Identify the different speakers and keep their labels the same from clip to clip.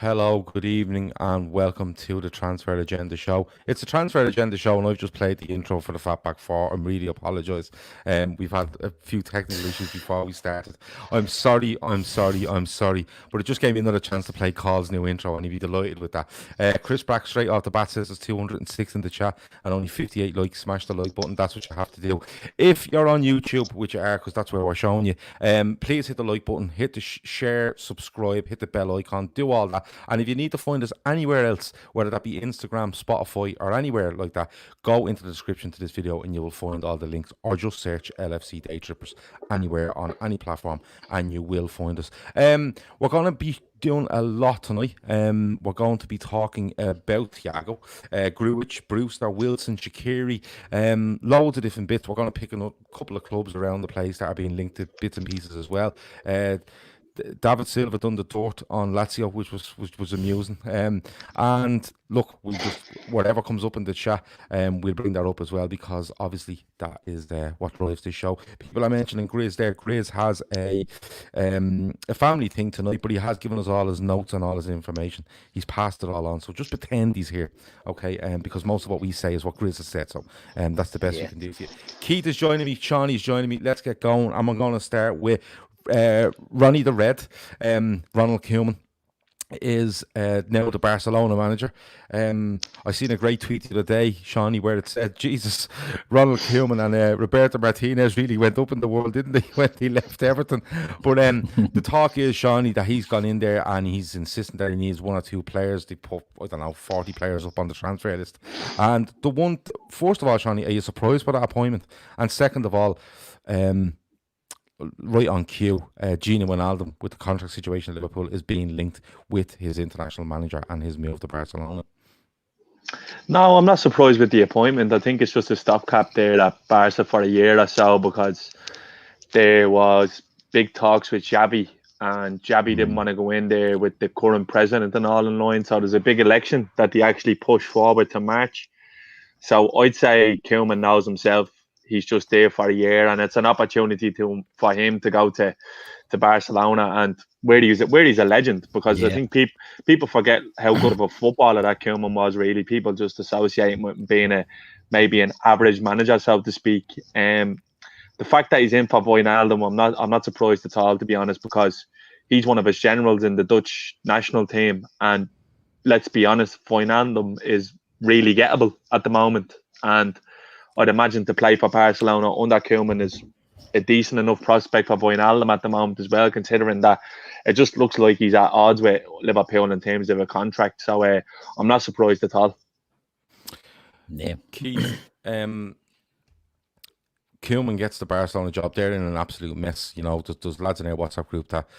Speaker 1: hello, good evening, and welcome to the Transfer Agenda Show. It's the Transfer Agenda Show, and I've just played the intro for the Fatback 4. I really apologise. We've had a few technical issues before we started. I'm sorry, but it just gave me another chance to play Carl's new intro, and he'd be delighted with that. Chris Brack, straight off the bat, says there's 206 in the chat and only 58 likes. Smash the like button, that's what you have to do. If you're on YouTube, which you are, because that's where we're showing you, please hit the like button, hit the share, subscribe, hit the bell icon, do all that. And if you need to find us anywhere else, whether that be Instagram, Spotify, or anywhere like that, go into the description to this video and you will find all the links, or just search LFC Daytrippers anywhere on any platform and you will find us. We're going to be doing a lot tonight. We're going to be talking about Thiago, Grujic, Brewster, Wilson, Shaqiri, loads of different bits. We're going to pick a couple of clubs around the place that are being linked to bits and pieces as well. David Silva done the dirt on Lazio, which was amusing. And look, we'll just, whatever comes up in the chat, we'll bring that up as well, because obviously that is what drives this show. People are mentioning Grizz there. Grizz has a family thing tonight, but he has given us all his notes and all his information. He's passed it all on, so just pretend he's here, okay? Because most of what we say is what Grizz has said, so that's the best we can do for you. Keith is joining me, Shawnee's joining me. Let's get going. I'm going to start with Ronnie the Red. Ronald Koeman is now the Barcelona manager. I seen a great tweet the other day, Shawnee, where it said, Jesus, Ronald Koeman and Roberto Martinez really went up in the world, didn't they, when he left Everton? But the talk is, Shawnee, that he's gone in there and he's insisting that he needs one or two players. They put, 40 players up on the transfer list. And first of all, Shawnee, are you surprised by that appointment? And second of all, right on cue, Gini Wijnaldum, with the contract situation at Liverpool, is being linked with his international manager and his move to Barcelona.
Speaker 2: No, I'm not surprised with the appointment. I think it's just a stopgap there at Barca for a year or so, because there was big talks with Xavi, and Xavi didn't want to go in there with the current president and all in line. So there's a big election that they actually pushed forward to March. So I'd say Koeman knows himself. He's just there for a year, and it's an opportunity for him to go to Barcelona, and where he's a legend, because I think people forget how good of a footballer that Koeman was. Really, people just associate him with being maybe an average manager, so to speak. The fact that he's in for Wijnaldum, I'm not surprised at all, to be honest, because he's one of his generals in the Dutch national team, and let's be honest, Wijnaldum is really gettable at the moment, and I'd imagine to play for Barcelona under Koeman is a decent enough prospect for Wijnaldum at the moment as well, considering that it just looks like he's at odds with Liverpool in terms of a contract. So I'm not surprised at all.
Speaker 1: Yeah. Keith, Koeman gets the Barcelona job. They're in an absolute mess. There's lads in our WhatsApp group that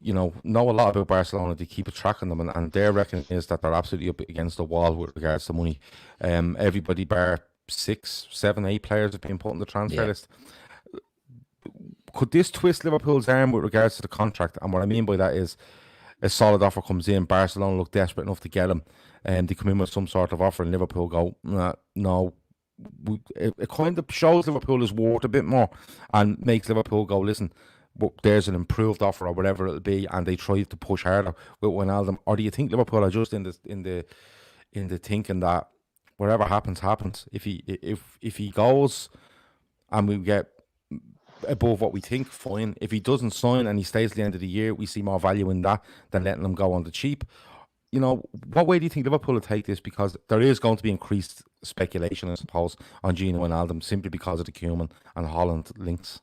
Speaker 1: know a lot about Barcelona. They keep a track on them, and their reckoning is that they're absolutely up against the wall with regards to money. Everybody bar 6, 7, 8 players have been put on the transfer list. Could this twist Liverpool's arm with regards to the contract? And what I mean by that is, a solid offer comes in, Barcelona look desperate enough to get him, and they come in with some sort of offer, and Liverpool go, no. It kind of shows Liverpool is worth a bit more, and makes Liverpool go, listen, there's an improved offer or whatever it'll be, and they try to push harder with Wijnaldum. Or do you think Liverpool are just in the thinking that whatever happens, If he goes and we get above what we think, fine. If he doesn't sign and he stays at the end of the year, we see more value in that than letting him go on the cheap. What way do you think Liverpool will take this? Because there is going to be increased speculation, I suppose, on Gini Wijnaldum, simply because of the Koeman and Holland links.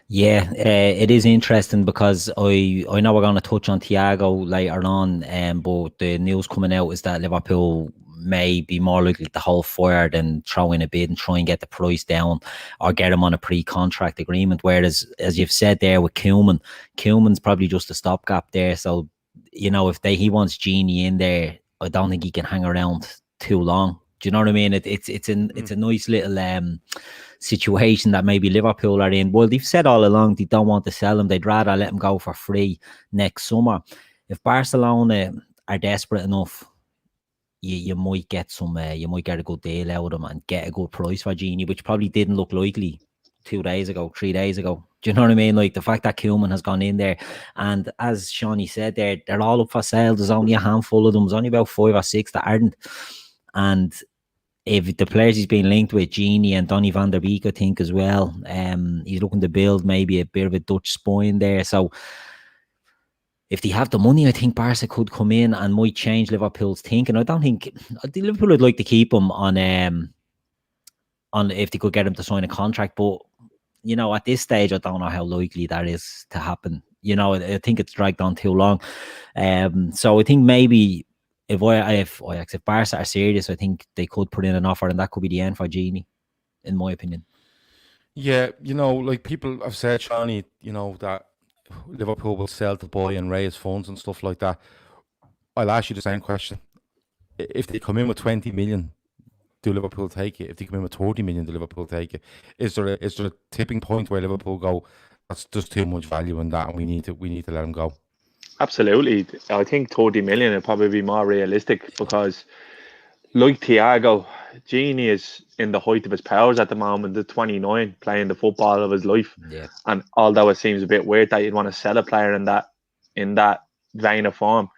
Speaker 3: Yeah, it is interesting, because I know we're going to touch on Thiago later on, but the news coming out is that Liverpool may be more likely to hold fire than throw in a bid and try and get the price down or get him on a pre-contract agreement. Whereas, as you've said there with Koeman's probably just a stopgap there. So, if he wants Gini in there, I don't think he can hang around too long. Do you know what I mean? It's a nice little situation that maybe Liverpool are in. Well, they've said all along they don't want to sell him. They'd rather let him go for free next summer. If Barcelona are desperate enough, you might get a good deal out of him and get a good price for Gini, which probably didn't look likely 2 days ago, 3 days ago. Do you know what I mean? Like the fact that Koeman has gone in there, and as Shawnee said, they're all up for sale. There's only a handful of them. There's only about 5 or 6 that aren't. And if the players he's been linked with, Gini and Donny van der Beek, I think as well. He's looking to build maybe a bit of a Dutch spine there. So if they have the money, I think Barca could come in and might change Liverpool's thinking. I don't think Liverpool would like to keep him on if they could get him to sign a contract, but you know, at this stage, I don't know how likely that is to happen. You know, I think it's dragged on too long. So I think maybe if Barca are serious, I think they could put in an offer, and that could be the end for Gini, in my opinion.
Speaker 1: Yeah, you know, like people have said, Shawnee, you know, that Liverpool will sell the boy and raise funds and stuff like that. I'll ask you the same question. If they come in with 20 million, do Liverpool take it? If they come in with 30 million, do Liverpool take it? Is there a tipping point where Liverpool go, that's just too much value in that, and we need to let him go?
Speaker 2: Absolutely. I think 30 million would probably be more realistic, because like Thiago, Gini is in the height of his powers at the moment, the 29, playing the football of his life.
Speaker 3: Yeah.
Speaker 2: And although it seems a bit weird that you'd want to sell a player in that vein of form,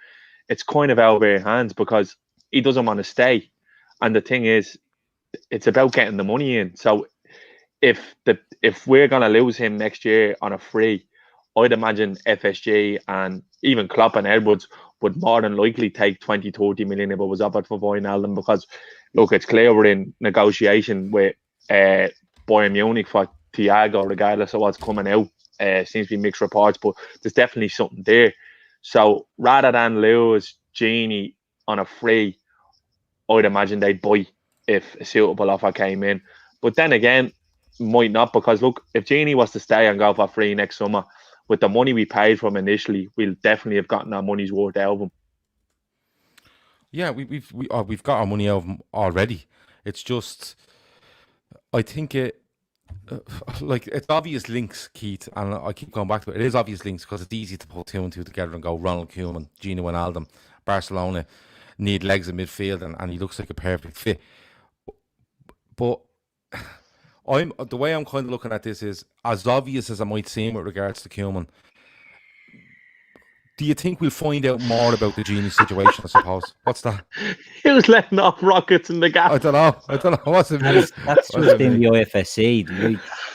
Speaker 2: it's kind of out of your hands, because he doesn't want to stay. And the thing is, it's about getting the money in. So if we're going to lose him next year on a free, I'd imagine FSG and even Klopp and Edwards would more than likely take 20, 30 million if it was offered for Wijnaldum, because look, it's clear we're in negotiation with Bayern Munich for Thiago, regardless of what's coming out. Seems to be mixed reports, but there's definitely something there. So rather than lose Gini on a free, I'd imagine they'd buy if a suitable offer came in. But then again, might not, because look, if Gini was to stay and go for free next summer, with the money we paid for him initially, we'll definitely have gotten our money's worth out of him.
Speaker 1: Yeah, we've got our money out of him already. It's just, I think like it's obvious links, Keith, and I keep going back to it. It is obvious links because it's easy to put 2 and 2 together and go Ronald, Koeman, Gini Wijnaldum, Barcelona need legs in midfield, and he looks like a perfect fit. But the way I'm kind of looking at this is, as obvious as it might seem with regards to Koeman, do you think we'll find out more about the Gini situation, I suppose? What's that?
Speaker 2: He was letting off rockets in the gap.
Speaker 1: I don't know. What's it mean?
Speaker 3: That's just in the IFSC.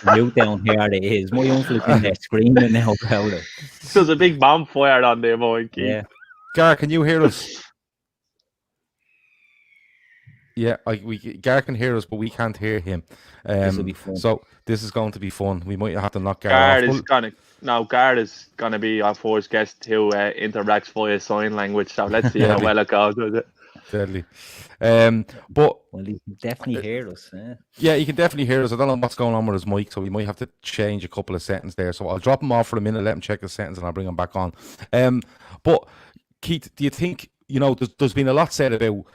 Speaker 3: The mute down here it is. My uncle's in there screaming now about it.
Speaker 2: There's a big bomb fired on there, boy.
Speaker 3: Yeah.
Speaker 1: Gar, can you hear us? Yeah, Gar can hear us, but we can't hear him.
Speaker 3: This will be fun.
Speaker 1: So this is going to be fun. We might have to knock Gar off.
Speaker 2: Gar is gonna be our first guest who interacts via sign language. So let's see how well it goes with it.
Speaker 1: Deadly. But
Speaker 3: well, he can definitely hear us.
Speaker 1: Yeah, he can definitely hear us. I don't know what's going on with his mic, so we might have to change a couple of settings there. So I'll drop him off for a minute, let him check his settings, and I'll bring him back on. But Keith, do you think, you know, there's been a lot said about,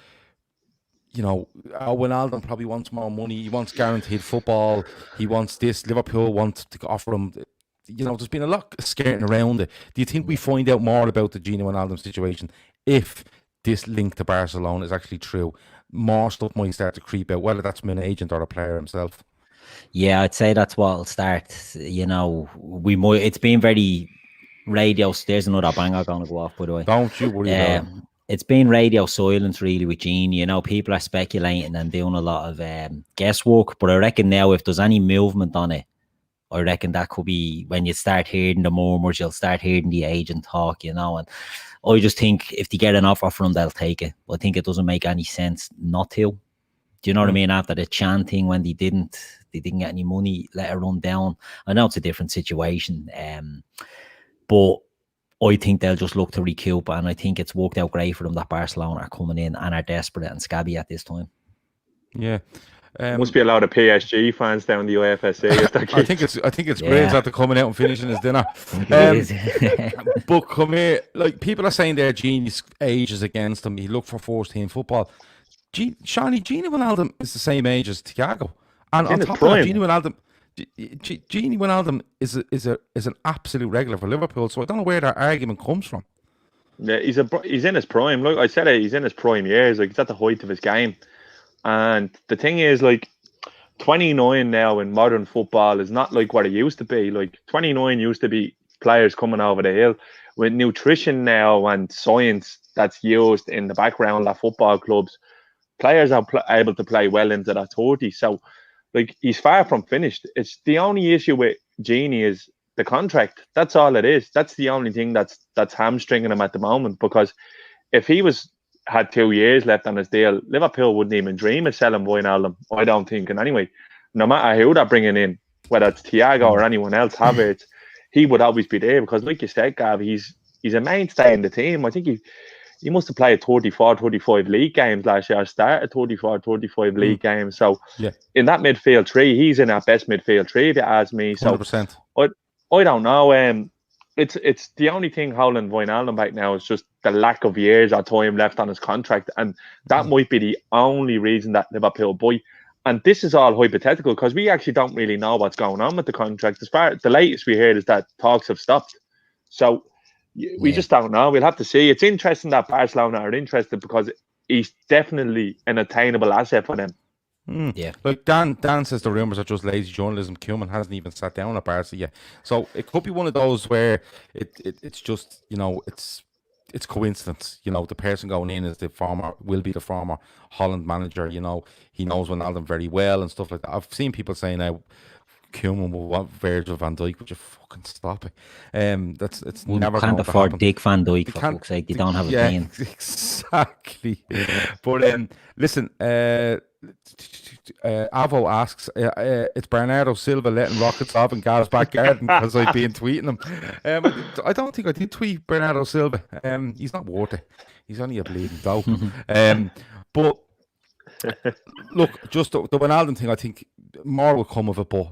Speaker 1: you know, Wijnaldum probably wants more money. He wants guaranteed football. He wants this. Liverpool wants to offer him. You know, there's been a lot skirting around it. Do you think we find out more about the Gini Wijnaldum situation if this link to Barcelona is actually true? More stuff might start to creep out, whether that's from an agent or a player himself.
Speaker 3: Yeah, I'd say that's what'll start. You know, we might. It's been very radio. There's another banger going to go off, by the way.
Speaker 1: Don't you worry about it.
Speaker 3: It's been radio silence really with Gini. You know, people are speculating and doing a lot of guesswork. But I reckon now, if there's any movement on it, I reckon that could be when you start hearing the murmurs, you'll start hearing the agent talk, you know. And I just think if they get an offer from them, they'll take it. I think it doesn't make any sense not to. Do you know what I mean? After the chanting, when they didn't get any money, let it run down. I know it's a different situation, but I think they'll just look to recoup, and I think it's worked out great for them that Barcelona are coming in and are desperate and scabby at this time.
Speaker 1: Yeah.
Speaker 2: Must be a lot of PSG fans down the IFSC.
Speaker 1: I think it's great that they're coming out and finishing his dinner. But come here, like people are saying their Gini's age is against him. He looked for first team football. Gini Wijnaldum is the same age as Thiago, and on top of that, Gini Wijnaldum is an absolute regular for Liverpool. So I don't know where that argument comes from.
Speaker 2: Yeah, he's in his prime. Like I said, he's in his prime years. Like he's at the height of his game. And the thing is, like, 29 now in modern football is not like what it used to be. Like 29 used to be players coming over the hill. With nutrition now and science that's used in the background at football clubs, players are able to play well into their 30s. So, like, he's far from finished. It's the only issue with Gini is the contract. That's all it is. That's the only thing that's hamstringing him at the moment. Because if he had 2 years left on his deal, Liverpool wouldn't even dream of selling Wijnaldum, I don't think. And anyway, no matter who they're bringing in, whether it's Thiago or anyone else, Havertz, he would always be there because, like you said, Gav, he's a mainstay in the team. I think he must have played 34, 35 league games last year. Started 34, 35 league games. So in that midfield three, he's in our best midfield three, if you ask me. So
Speaker 1: 100%.
Speaker 2: I don't know. It's the only thing holding Wijnaldum back now is just the lack of years or time left on his contract, and that might be the only reason that Liverpool buy. And this is all hypothetical because we actually don't really know what's going on with the contract. As far the latest we heard is that talks have stopped, so we just don't know. We'll have to see. It's interesting that Barcelona are interested because he's definitely an attainable asset for them.
Speaker 3: Yeah,
Speaker 1: like Dan says the rumours are just lazy journalism. Koeman hasn't even sat down at Barca yet, so it could be one of those where it's just, you know, it's coincidence. You know, the person going in is will be the former Holland manager. You know, he knows Wijnaldum very well and stuff like that. I've seen people saying now Koeman will want Virgil van Dijk. Would you fucking stop it? It's never
Speaker 3: can't
Speaker 1: going to
Speaker 3: afford
Speaker 1: happen.
Speaker 3: Dick van Dijk, for fuck's sake. They don't have a plan.
Speaker 1: Exactly. But listen, Avo asks, it's Bernardo Silva letting rockets off in Gal's back garden because I've been tweeting him. I don't think I did tweet Bernardo Silva. He's not worth it. He's only a bleeding dope. But look, just the Wijnaldum thing, I think more will come of it. But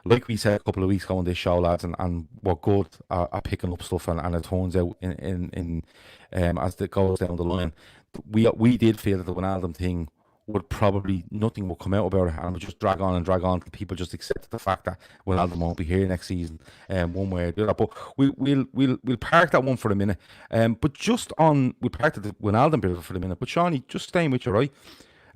Speaker 1: like we said a couple of weeks ago on this show, lads, and we're good at picking up stuff, and it turns out in as it goes down the line, we did feel that the Wijnaldum thing would probably nothing will come out about it, and would just drag on until people just accept the fact that Wijnaldum won't be here next season, one way or the other. But we'll park that one for a minute. But just on we parked the Wijnaldum bit for a minute. But Shawnee, just staying with you, right?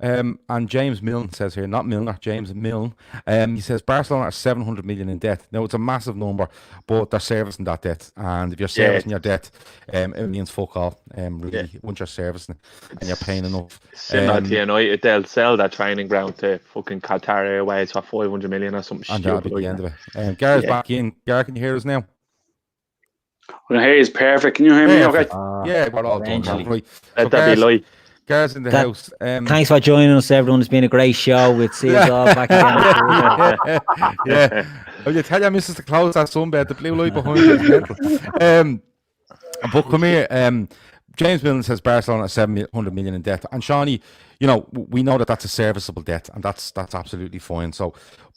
Speaker 1: And James Milne says here, not Milner, James Milne. He says Barcelona are 700 million in debt. Now it's a massive number, but they're servicing that debt. And if you're servicing your debt, it means fuck all. Really, once you're servicing it and you're paying enough.
Speaker 2: Similar to United, they'll sell that training ground to fucking Qatar Airways for 500 million or something
Speaker 1: and
Speaker 2: stupid.
Speaker 1: that'll be the end of it. Gareth's back in. Gareth, can you hear us now?
Speaker 4: Well, here is perfect. Can you hear me? Okay.
Speaker 1: Yeah, we're all done now. Right.
Speaker 2: Let that be light.
Speaker 1: Gareth's in the house.
Speaker 3: Thanks for joining us, everyone. It's been a great show. We'll see us all back again.
Speaker 1: Yeah. Oh, you tell your missus to close that sunbed. The blue light behind you is mental. But come here. James Milne says Barcelona are 700 million in debt. And Shawnee, you know, we know that that's a serviceable debt, and that's absolutely fine. So,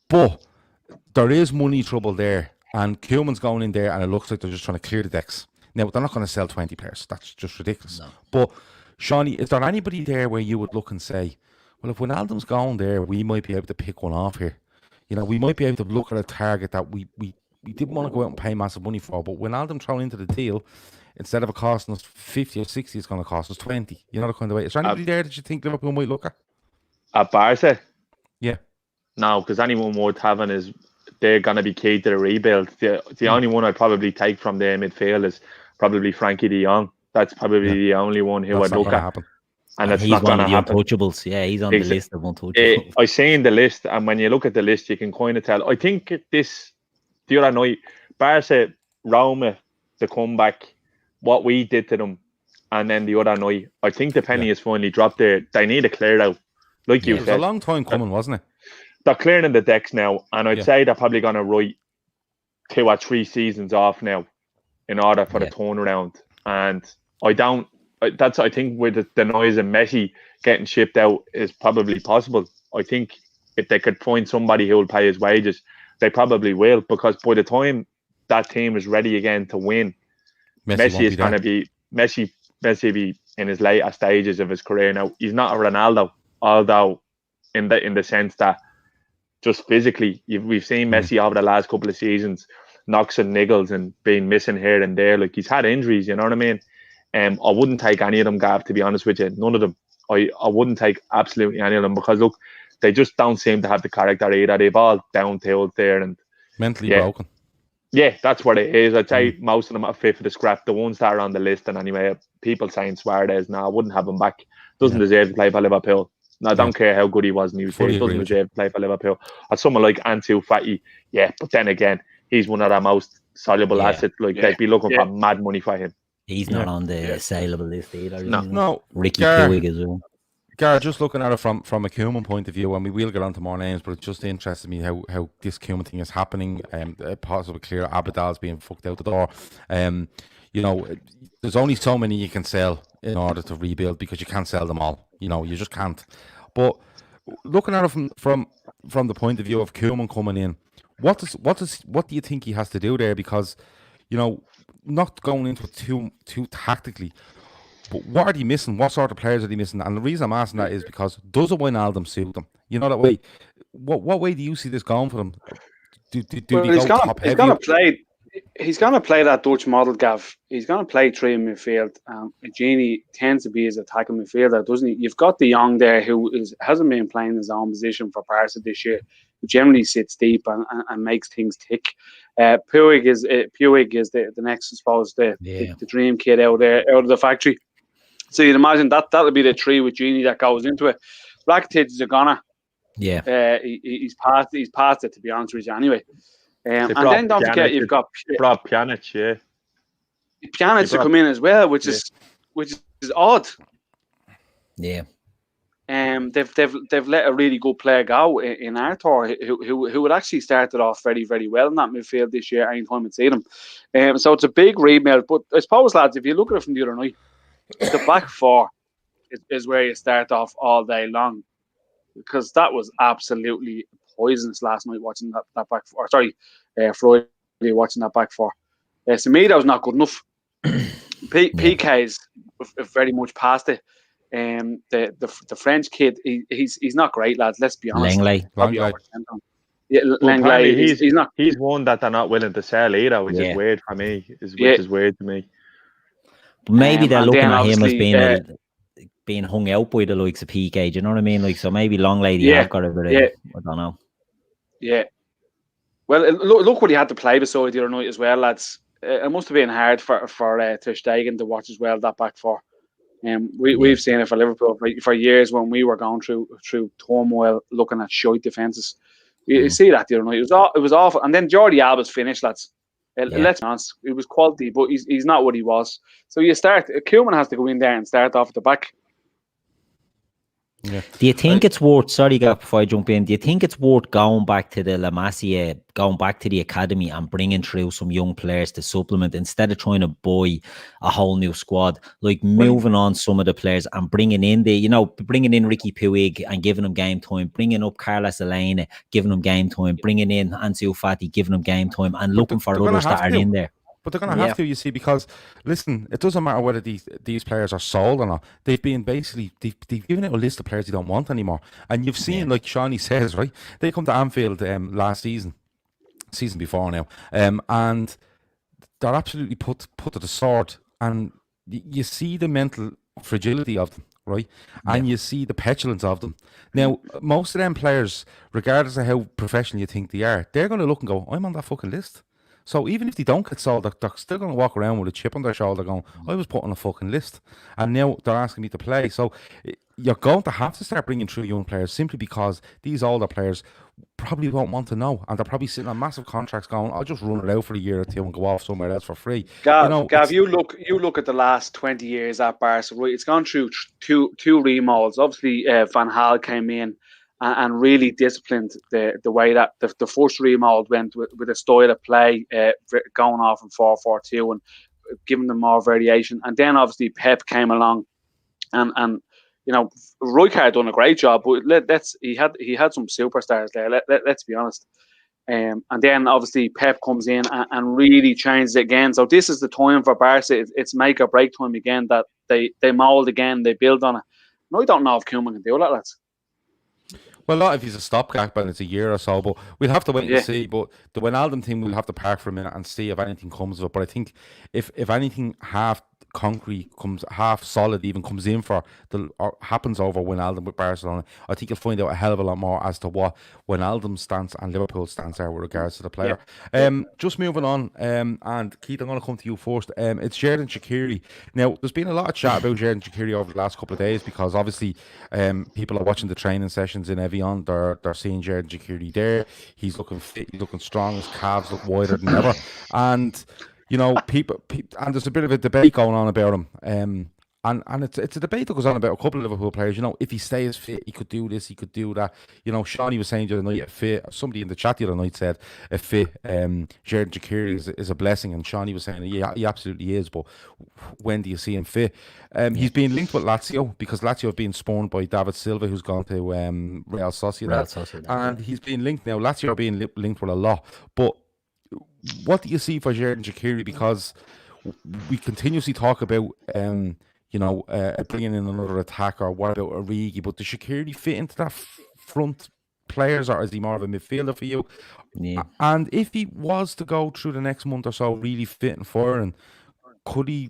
Speaker 1: but there is money trouble there, and Koeman's going in there, and it looks like they're just trying to clear the decks. Now, they're not going to sell 20 players. That's just ridiculous. No. But Shawnee, is there anybody there where you would look and say, well, if Wijnaldum's going there, we might be able to pick one off here? You know, we might be able to look at a target that we didn't want to go out and pay massive money for, but Wijnaldum thrown into the deal, instead of it costing us 50 or 60, it's going to cost us 20. You know, the kind of way. Is there anybody there that you think Liverpool might look at?
Speaker 2: At Barca?
Speaker 1: Yeah.
Speaker 2: No, because anyone worth having is they're going to be key to the rebuild. The only one I'd probably take from their midfield is probably Frankie de Jong. That's probably the only one who I'd look at.
Speaker 1: Happen.
Speaker 2: And it's
Speaker 3: he's
Speaker 2: not going to happen.
Speaker 3: Untouchables. Yeah, he's on the list of untouchables.
Speaker 2: I seen the list, and when you look at the list, you can kind of tell. I think the other night, Barca, Roma, the comeback, what we did to them, and then the other night, I think the penny is finally dropped there. They need a clear out. Like you said.
Speaker 1: It was a long time coming, wasn't it?
Speaker 2: They're clearing the decks now, and I'd say they're probably going to write 2 or 3 seasons off now in order for the turnaround. And I think with the noise of Messi getting shipped out is probably possible. I think if they could find somebody who will pay his wages, they probably will, because by the time that team is ready again to win, Messi is going to be Messi be in his later stages of his career now. He's not a Ronaldo, although in the sense that just physically, we've seen Messi over the last couple of seasons knocks and niggles and being missing here and there. Like, he's had injuries, you know what I mean? I wouldn't take any of them, Gav, to be honest with you. None of them. I wouldn't take absolutely any of them, because look, they just don't seem to have the character either. They've all down tools there and
Speaker 1: mentally broken.
Speaker 2: Yeah, that's what it is. I'd say most of them are fit for the scrap. The ones that are on the list, and anyway, people saying Suarez, I wouldn't have him back. Doesn't deserve to play for Liverpool. No, I don't care how good he was in the UK. He doesn't deserve to play for Liverpool. Or someone like Ansu Fati, but then again, he's one of the most soluble assets. Like they'd be looking for mad money for him.
Speaker 3: He's not on the saleable list either.
Speaker 1: No.
Speaker 3: Ricky Puig as well.
Speaker 1: Gar, just looking at it from a Koeman point of view, and we will get on to more names, but it just interested me how this Koeman thing is happening. Possibly clear Abadal's being fucked out the door. There's only so many you can sell in order to rebuild because you can't sell them all. You just can't. But looking at it from the point of view of Koeman coming in, what do you think he has to do there? Because not going into it too tactically. But what are they missing? What sort of players are they missing? And the reason I'm asking that is because does a Wijnaldum suit them? That way. What way do you see this going for them? Do they go top heavy?
Speaker 4: He's going to play that Dutch model, Gav. He's going to play 3 in midfield. Gini tends to be his attacking midfielder, doesn't he? You've got De Jong there who hasn't been playing his own position for Barca this year. Who generally sits deep and makes things tick. Puig is the next, I suppose, the dream kid out of the factory. So you'd imagine that'll be the 3 with Gini that goes into it. Rakitic is a gunner.
Speaker 3: Yeah.
Speaker 4: He's past it, to be honest with you, anyway. And then don't forget you've got
Speaker 2: Pjanic,
Speaker 4: Pjanic to come in as well, which is odd.
Speaker 3: Yeah.
Speaker 4: They've let a really good player go in Arthur, who would actually started off very, very well in that midfield this year. Anytime I'd see them, so it's a big rebuild. But I suppose, lads, if you look at it from the other night, the back 4 is where you start off all day long, because that was absolutely poisonous last night watching that back 4. Sorry, Friday watching that back 4. Semedo's not good enough. PK's very much past it. The French kid, he's not great, lads. Let's be honest.
Speaker 3: Langley.
Speaker 4: Yeah, Langley. He's not.
Speaker 2: He's one that they're not willing to sell either, which is weird for me. Which is weird to me.
Speaker 3: But maybe they're looking at him as being hung out by the likes of PK. Do you know what I mean? So maybe Langley have got a bit of, I don't know. Yeah.
Speaker 4: Well, look what he had to play beside the other night as well, lads. It must have been hard for Ter Stegen to watch as well, that back 4. We've seen it for Liverpool for years when we were going through turmoil, looking at shite defences. You see that the other night. It was awful. And then Jordi Alba's finished, lads. Let's be honest, it was quality, but he's not what he was. So Koeman has to go in there and start off at the back.
Speaker 3: Yeah. Do you think it's worth, sorry, Gav, before I jump in, do you think it's worth going back to the La Masia, going back to the academy and bringing through some young players to supplement instead of trying to buy a whole new squad, like moving on some of the players and bringing in bringing in Ricky Puig and giving him game time, bringing up Carlos Elena, giving him game time, bringing in Ansu Fati, giving him game time, and looking for others that are in there.
Speaker 1: But they're going to have to, you see, because, listen, it doesn't matter whether these players are sold or not. They've been basically, they've given out a list of players they don't want anymore. And you've seen, like Shawnee says, right? They come to Anfield last season before now, and they're absolutely put to the sword. And you see the mental fragility of them, right? And you see the petulance of them. Now, most of them players, regardless of how professional you think they are, they're going to look and go, I'm on that fucking list. So even if they don't get sold, they're still going to walk around with a chip on their shoulder going, I was put on a fucking list. And now they're asking me to play. So you're going to have to start bringing through young players simply because these older players probably won't want to know. And they're probably sitting on massive contracts going, I'll just run it out for a year or two and go off somewhere else for free.
Speaker 4: Gav, you look at the last 20 years at Barca, right? It's gone through two remolds. Obviously, Van Gaal came in and really disciplined the way that the first remold went with a style of play, going off in 4-4-2 and giving them more variation. And then obviously Pep came along, and Rijkaard done a great job, but he had some superstars there. Let's be honest. And then obviously Pep comes in and really changes it again. So this is the time for Barca. It's make or break time again, that they mould again, they build on it. No, I don't know if Koeman can do that, lads.
Speaker 1: Well, not if he's a stopgap and it's a year or so, but we'll have to wait and see. But the Wijnaldum thing, we'll have to park for a minute and see if anything comes of it. But I think if anything, half concrete, comes half solid, even comes in for happens over Wijnaldum with Barcelona, I think you'll find out a hell of a lot more as to what Wijnaldum's stance and Liverpool's stance are with regards to the player. Just moving on, and Keith, I'm going to come to you first. It's Xherdan Shaqiri. Now, there's been a lot of chat about Xherdan Shaqiri over the last couple of days because obviously people are watching the training sessions in Evian. They're seeing Xherdan Shaqiri there. He's looking fit, he's looking strong, his calves look wider than ever. And you know, people, and there's a bit of a debate going on about him. And it's a debate that goes on about a couple of Liverpool players. You know, if he stays fit, he could do this, he could do that. You know, Shawnee was saying the other night, a fit. Somebody in the chat the other night said a fit. Xherdan Shaqiri is a blessing, and Shawnee was saying, yeah, he absolutely is. But when do you see him fit? He's being linked with Lazio because Lazio have been spawned by David Silva, who's gone to Real Sociedad, and he's being linked now. Lazio are being linked with a lot, but what do you see for Xherdan Shaqiri? Because we continuously talk about, bringing in another attacker. What about Origi? But does Shaqiri fit into that front players, or is he more of a midfielder for you?
Speaker 3: Yeah.
Speaker 1: And if he was to go through the next month or so really fit and firing, could he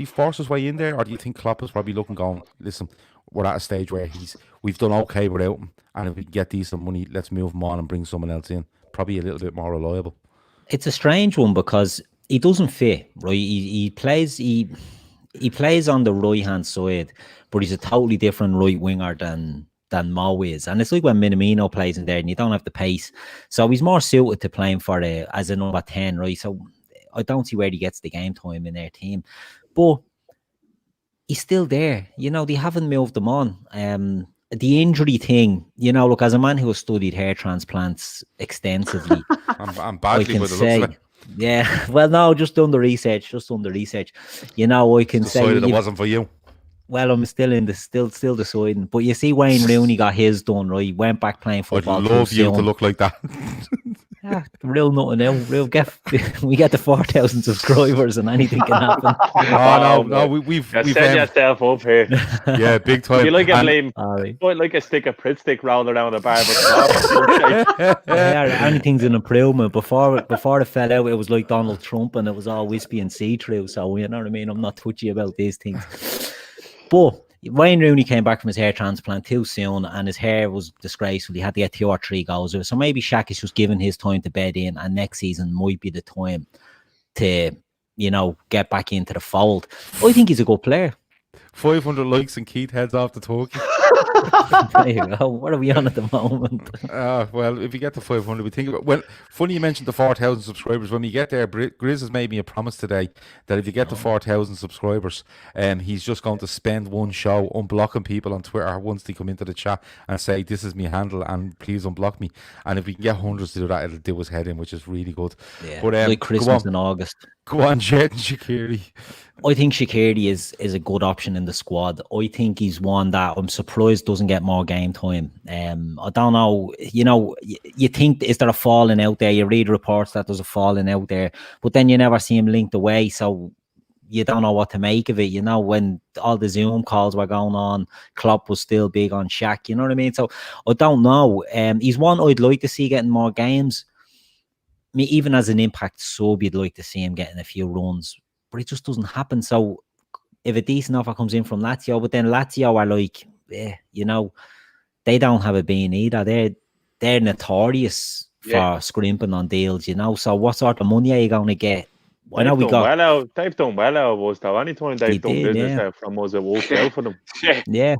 Speaker 1: force his way in there, or do you think Klopp is probably looking, going, listen, we're at a stage where we've done okay without him, and if we get decent money, let's move him on and bring someone else in, probably a little bit more reliable.
Speaker 3: It's a strange one because he doesn't fit, right? He plays on the right hand side, but he's a totally different right winger than Mo is. And it's like when Minamino plays in there and you don't have the pace. So he's more suited to playing for as a number 10, right? So I don't see where he gets the game time in their team. But he's still there. You know, they haven't moved him on. The injury thing, you know, look, as a man who has studied hair transplants extensively,
Speaker 1: I'm badly with the looks of it.
Speaker 3: Yeah, well, no, just done the research. You know, I can say
Speaker 1: it wasn't for you.
Speaker 3: Well, I'm still deciding. But you see, Wayne Rooney got his done, right? He went back playing football.
Speaker 1: I'd love you to look like that.
Speaker 3: Yeah, real nothing now. We get the 4,000 subscribers and anything can happen.
Speaker 1: We've
Speaker 2: set yourself up here.
Speaker 1: Yeah, big time.
Speaker 2: You like like a stick of Pritt stick rolled around a barber.
Speaker 3: Yeah, anything's an improvement. Before it fell out, it was like Donald Trump and it was all wispy and see-through. So you know what I mean. I'm not touchy about these things. But Wayne Rooney came back from his hair transplant too soon and his hair was disgraceful. He had to get 2 or 3 goals. So maybe Shaq is just giving his time to bed in, and next season might be the time to, you know, get back into the fold. I think he's a good player.
Speaker 1: 500 likes and Keith heads off to Turkey.
Speaker 3: There you go. What are we on at the moment?
Speaker 1: Well, if you get to 500, we think about. Well, funny you mentioned the 4,000 subscribers. When we get there, Grizz has made me a promise today that if you get to 4,000 subscribers, he's just going to spend one show unblocking people on Twitter once they come into the chat and say, "This is my handle, and please unblock me." And if we can get hundreds to do that, it'll do his head in, which is really good.
Speaker 3: Yeah, but like Christmas in August.
Speaker 1: Go on, Xherdan Shaqiri.
Speaker 3: I think Shaqiri is a good option in the squad. I think he's one that I'm surprised doesn't get more game time. I don't know. You know, you think, is there a falling out there? You read reports that there's a falling out there, but then you never see him linked away. So you don't know what to make of it. You know, when all the Zoom calls were going on, Klopp was still big on Shaq. You know what I mean? So I don't know. He's one I'd like to see getting more games. I mean, even as an impact sub, you'd like to see him getting a few runs, but it just doesn't happen. So if a decent offer comes in from Lazio, but then Lazio are like, you know, they don't have a bean either. They're notorious for scrimping on deals, you know. So what sort of money are you going to get?
Speaker 2: They've done well out of us, though. Anytime they've done business there from us, it works out for them.
Speaker 3: Yeah,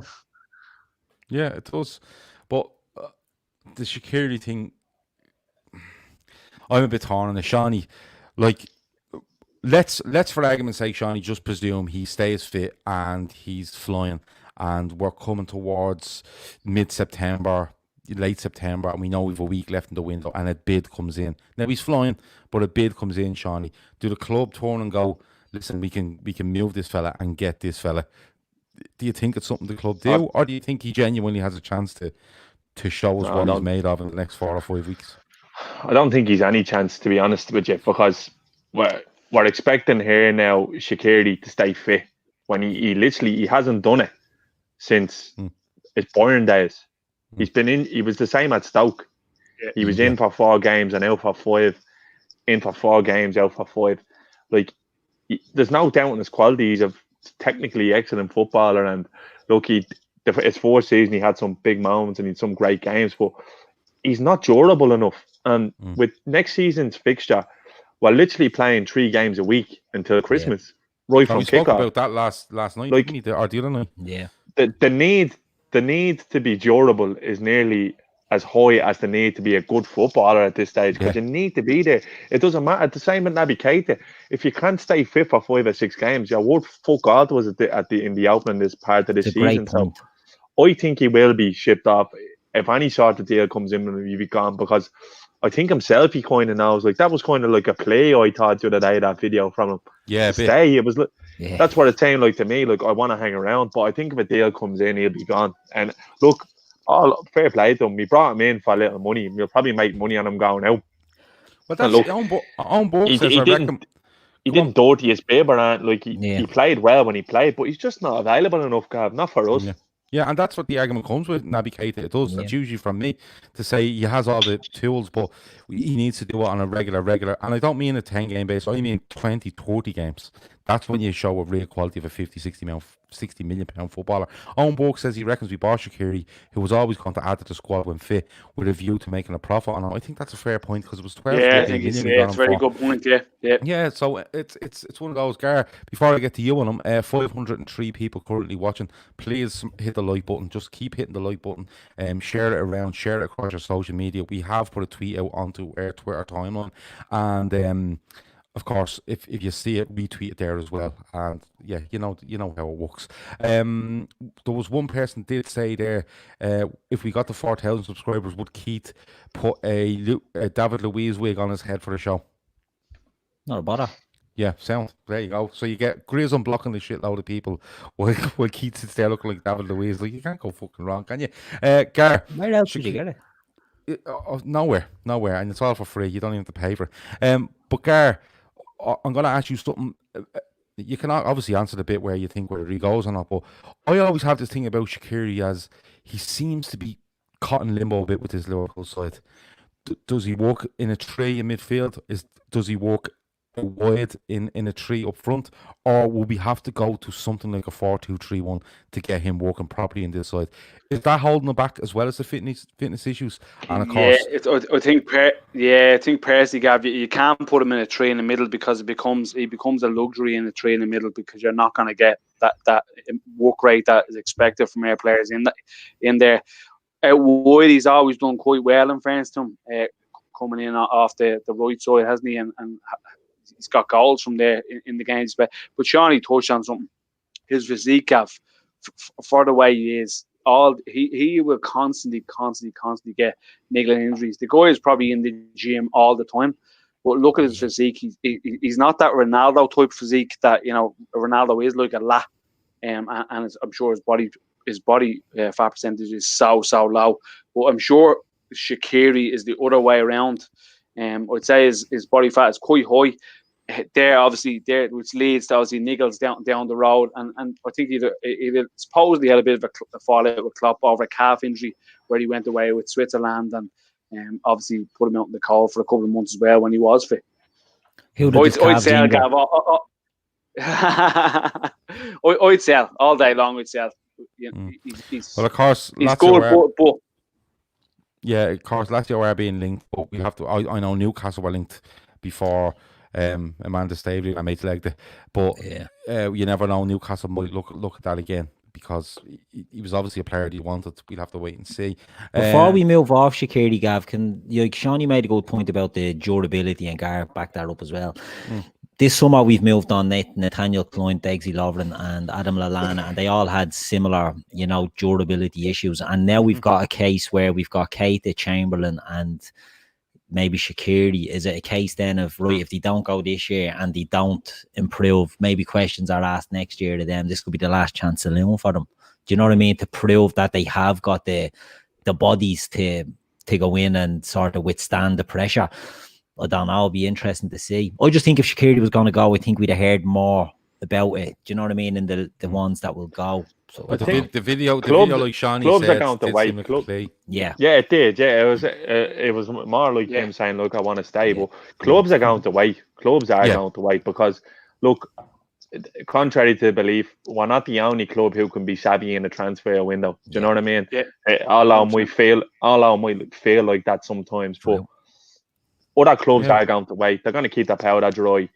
Speaker 1: it does. But the Shaqiri thing, I'm a bit torn on the Shawnee. Like, let's for argument's sake, Shawnee, just presume he stays fit and he's flying, and we're coming towards mid-September, late September, and we know we've a week left in the window, and a bid comes in. Now he's flying, but a bid comes in, Shawnee. Do the club turn and go, listen, we can move this fella and get this fella? Do you think it's something the club do, or do you think he genuinely has a chance to show us what he's made of in the next 4 or 5 weeks?
Speaker 2: I don't think he's any chance, to be honest with you, because we're expecting here now Shaqiri to stay fit when he literally hasn't done it since his Bayern days. He's been in. He was the same at Stoke. He was in for 4 games and out for 5. In for 4 games, out for 5. Like, there's no doubt in his quality. He's a technically excellent footballer, and look, his fourth season he had some big moments and he had some great games, but he's not durable enough. And with next season's fixture, we're literally playing 3 games a week until Christmas, right from
Speaker 1: we spoke
Speaker 2: kickoff.
Speaker 1: about that last night,
Speaker 2: Like,
Speaker 1: didn't we? Or the other night.
Speaker 3: Yeah.
Speaker 2: The need to be durable is nearly as high as the need to be a good footballer at this stage, because you need to be there. It doesn't matter. The same with Naby Keita. If you can't stay fit for 5 or 6 games, your word fuck God was in the opening this part of this
Speaker 3: It's a
Speaker 2: season.
Speaker 3: great point.
Speaker 2: So I think he will be shipped off if any sort of deal comes in, and he'll be gone, because I think himself he kind of knows, like, that was kind of like a play I thought the other day, that video from him.
Speaker 1: Yeah,
Speaker 2: stay. It was that's what it sounded like to me. Like, I want to hang around, but I think if a deal comes in, he'll be gone. And look, all fair play to him. We brought him in for a little money. We'll probably make money on him going out.
Speaker 1: But that's
Speaker 2: look,
Speaker 1: on board
Speaker 2: he
Speaker 1: says,
Speaker 2: he didn't dirty his paper, and like he played well when he played, but he's just not available enough, Gav. Not for us.
Speaker 1: Yeah, and that's what the argument comes with Naby Keita. It does. It's usually from me to say he has all the tools, but he needs to do it on a regular. And I don't mean a 10-game base. I mean 20, 30 games. That's when you show a real quality of a 50, 60 million pound footballer. Owen Borg says he reckons we bought Shaqiri, who was always going to add to the squad when fit, with a view to making a profit on him. I think that's a fair point, because it was 12.
Speaker 4: Yeah, I think it's a very good point. Yeah.
Speaker 1: So it's one of those. Gar, before I get to you on them, 503 people currently watching. Please hit the like button. Just keep hitting the like button. Share it around. Share it across your social media. We have put a tweet out onto our Twitter timeline, and of course, if you see it, retweet it there as well. And yeah, you know how it works. There was one person did say there, if we got to 4,000 subscribers, would Keith put a David Luiz wig on his head for the show?
Speaker 3: Not a bother.
Speaker 1: Yeah, sound. There you go. So you get Grizz unblocking the shitload of people while Keith sits there looking like David Luiz. Like, you can't go fucking wrong, can you? Gar,
Speaker 3: where else did you get it?
Speaker 1: Nowhere, and it's all for free. You don't even have to pay for it. But Gar, I'm going to ask you something. You can obviously answer the bit where you think whether he goes or not, but I always have this thing about Shaqiri, as he seems to be caught in limbo a bit with his Liverpool side. Does he walk in a tree in midfield? Does he walk wide in a tree up front, or will we have to go to something like a 4-2-3-1 to get him working properly in this side? Is that holding him back as well as the fitness issues? And of course,
Speaker 4: I think personally, Gav, you can't put him in a tree in the middle, because he becomes a luxury in a tree in the middle, because you're not going to get that work rate that is expected from our players in there. Wide, he's always done quite well, in fairness to him, coming in off the right side, hasn't he? And he's got goals from there in the games. But Shawnee touched on something. His physique, Gav, for the way he is, he will constantly get niggling injuries. The guy is probably in the gym all the time, but look at his physique. He's not that Ronaldo type physique that, Ronaldo is like a lot, and I'm sure his body fat percentage is so low. But I'm sure Shaqiri is the other way around. I'd say his body fat is quite high. Which leads to obviously niggles down the road, and I think he supposedly had a bit of a fallout with Klopp over a calf injury, where he went away with Switzerland, and obviously put him out in the cold for a couple of months as well when he was fit. I'd sell all day long. I'd sell.
Speaker 1: Well, of course,
Speaker 4: he's good, but
Speaker 1: yeah, of course, Lazio are being linked, but we have to. I know Newcastle were linked before. Amanda Staveley, I made legged it, but you never know. Newcastle might look at that again, because he was obviously a player that he wanted. We'll have to wait and see.
Speaker 3: Before we move off Shaqiri, Gav, Shawnee made a good point about the durability, and Gar backed that up as well. This summer we've moved on Nathaniel Klein, Degsy Lovren and Adam Lallana, and they all had similar, durability issues. And now we've got a case where we've got Keita, Chamberlain and maybe Shaqiri. Is it a case then of, right, if they don't go this year and they don't improve, maybe questions are asked next year to them, this could be the last chance saloon for them? Do you know what I mean? To prove that they have got the bodies to go in and sort of withstand the pressure. I don't know, it'll be interesting to see. I just think if Shaqiri was going to go, I think we'd have heard more about it. Do you know what I mean? In the ones that will go. So
Speaker 1: but the video like Shawnee
Speaker 2: clubs
Speaker 1: said,
Speaker 2: are going to wait.
Speaker 3: Yeah,
Speaker 2: it did. Yeah, it was more like him saying, "Look, I want to stay." But clubs are going to wait. Clubs are going to wait, because look, contrary to belief, we're not the only club who can be savvy in a transfer window. Do you know what I mean?
Speaker 4: Yeah.
Speaker 2: All of them might feel like that sometimes, but other clubs are going to wait. They're going to keep their powder dry.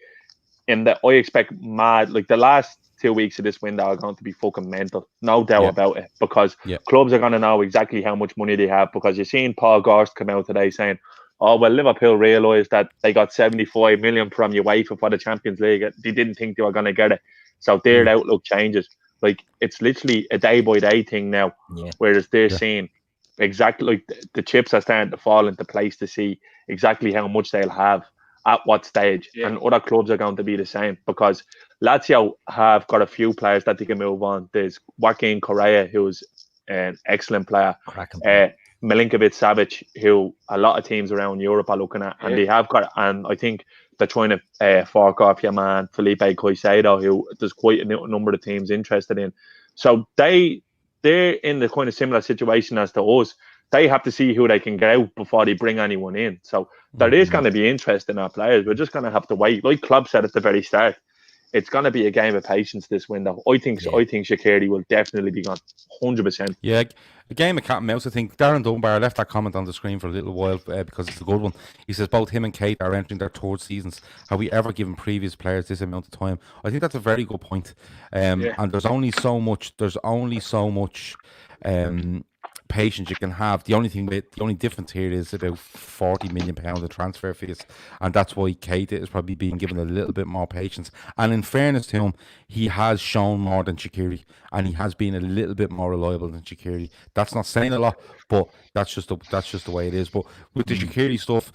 Speaker 2: And I expect the last 2 weeks of this window are going to be fucking mental, no doubt about it, because clubs are going to know exactly how much money they have. Because you're seeing Paul Gorst come out today saying, "Oh well, Liverpool realised that they got 75 million from UEFA for the Champions League. They didn't think they were going to get it, so their outlook changes." Like, it's literally a day by day thing now. Whereas they're seeing exactly, like, the chips are starting to fall into place to see exactly how much they'll have at what stage, and other clubs are going to be the same, because Lazio have got a few players that they can move on. There's Joaquin Correa, who's an excellent player. Milinkovic-Savic, who a lot of teams around Europe are looking at, and they have got, and I think they're trying to fork off your man Felipe Caicedo, who there's quite a number of teams interested in. So they're in the kind of similar situation as to us. They have to see who they can get out before they bring anyone in. So there is going to be interest in our players. We're just going to have to wait. Like Klopp said at the very start, it's going to be a game of patience this window. I think Shaqiri will definitely be gone, 100%.
Speaker 1: Yeah, a game of cat and mouse. I think Darren Dunbar left that comment on the screen for a little while because it's a good one. He says both him and Kate are entering their third seasons. Have we ever given previous players this amount of time? I think that's a very good point. And there's only so much. Patience you can have. The only difference here is about £40 million of transfer fees, and that's why Keita is probably being given a little bit more patience. And in fairness to him, he has shown more than Shaqiri, and he has been a little bit more reliable than Shaqiri. That's not saying a lot, but that's just the way it is. But with the Shaqiri stuff,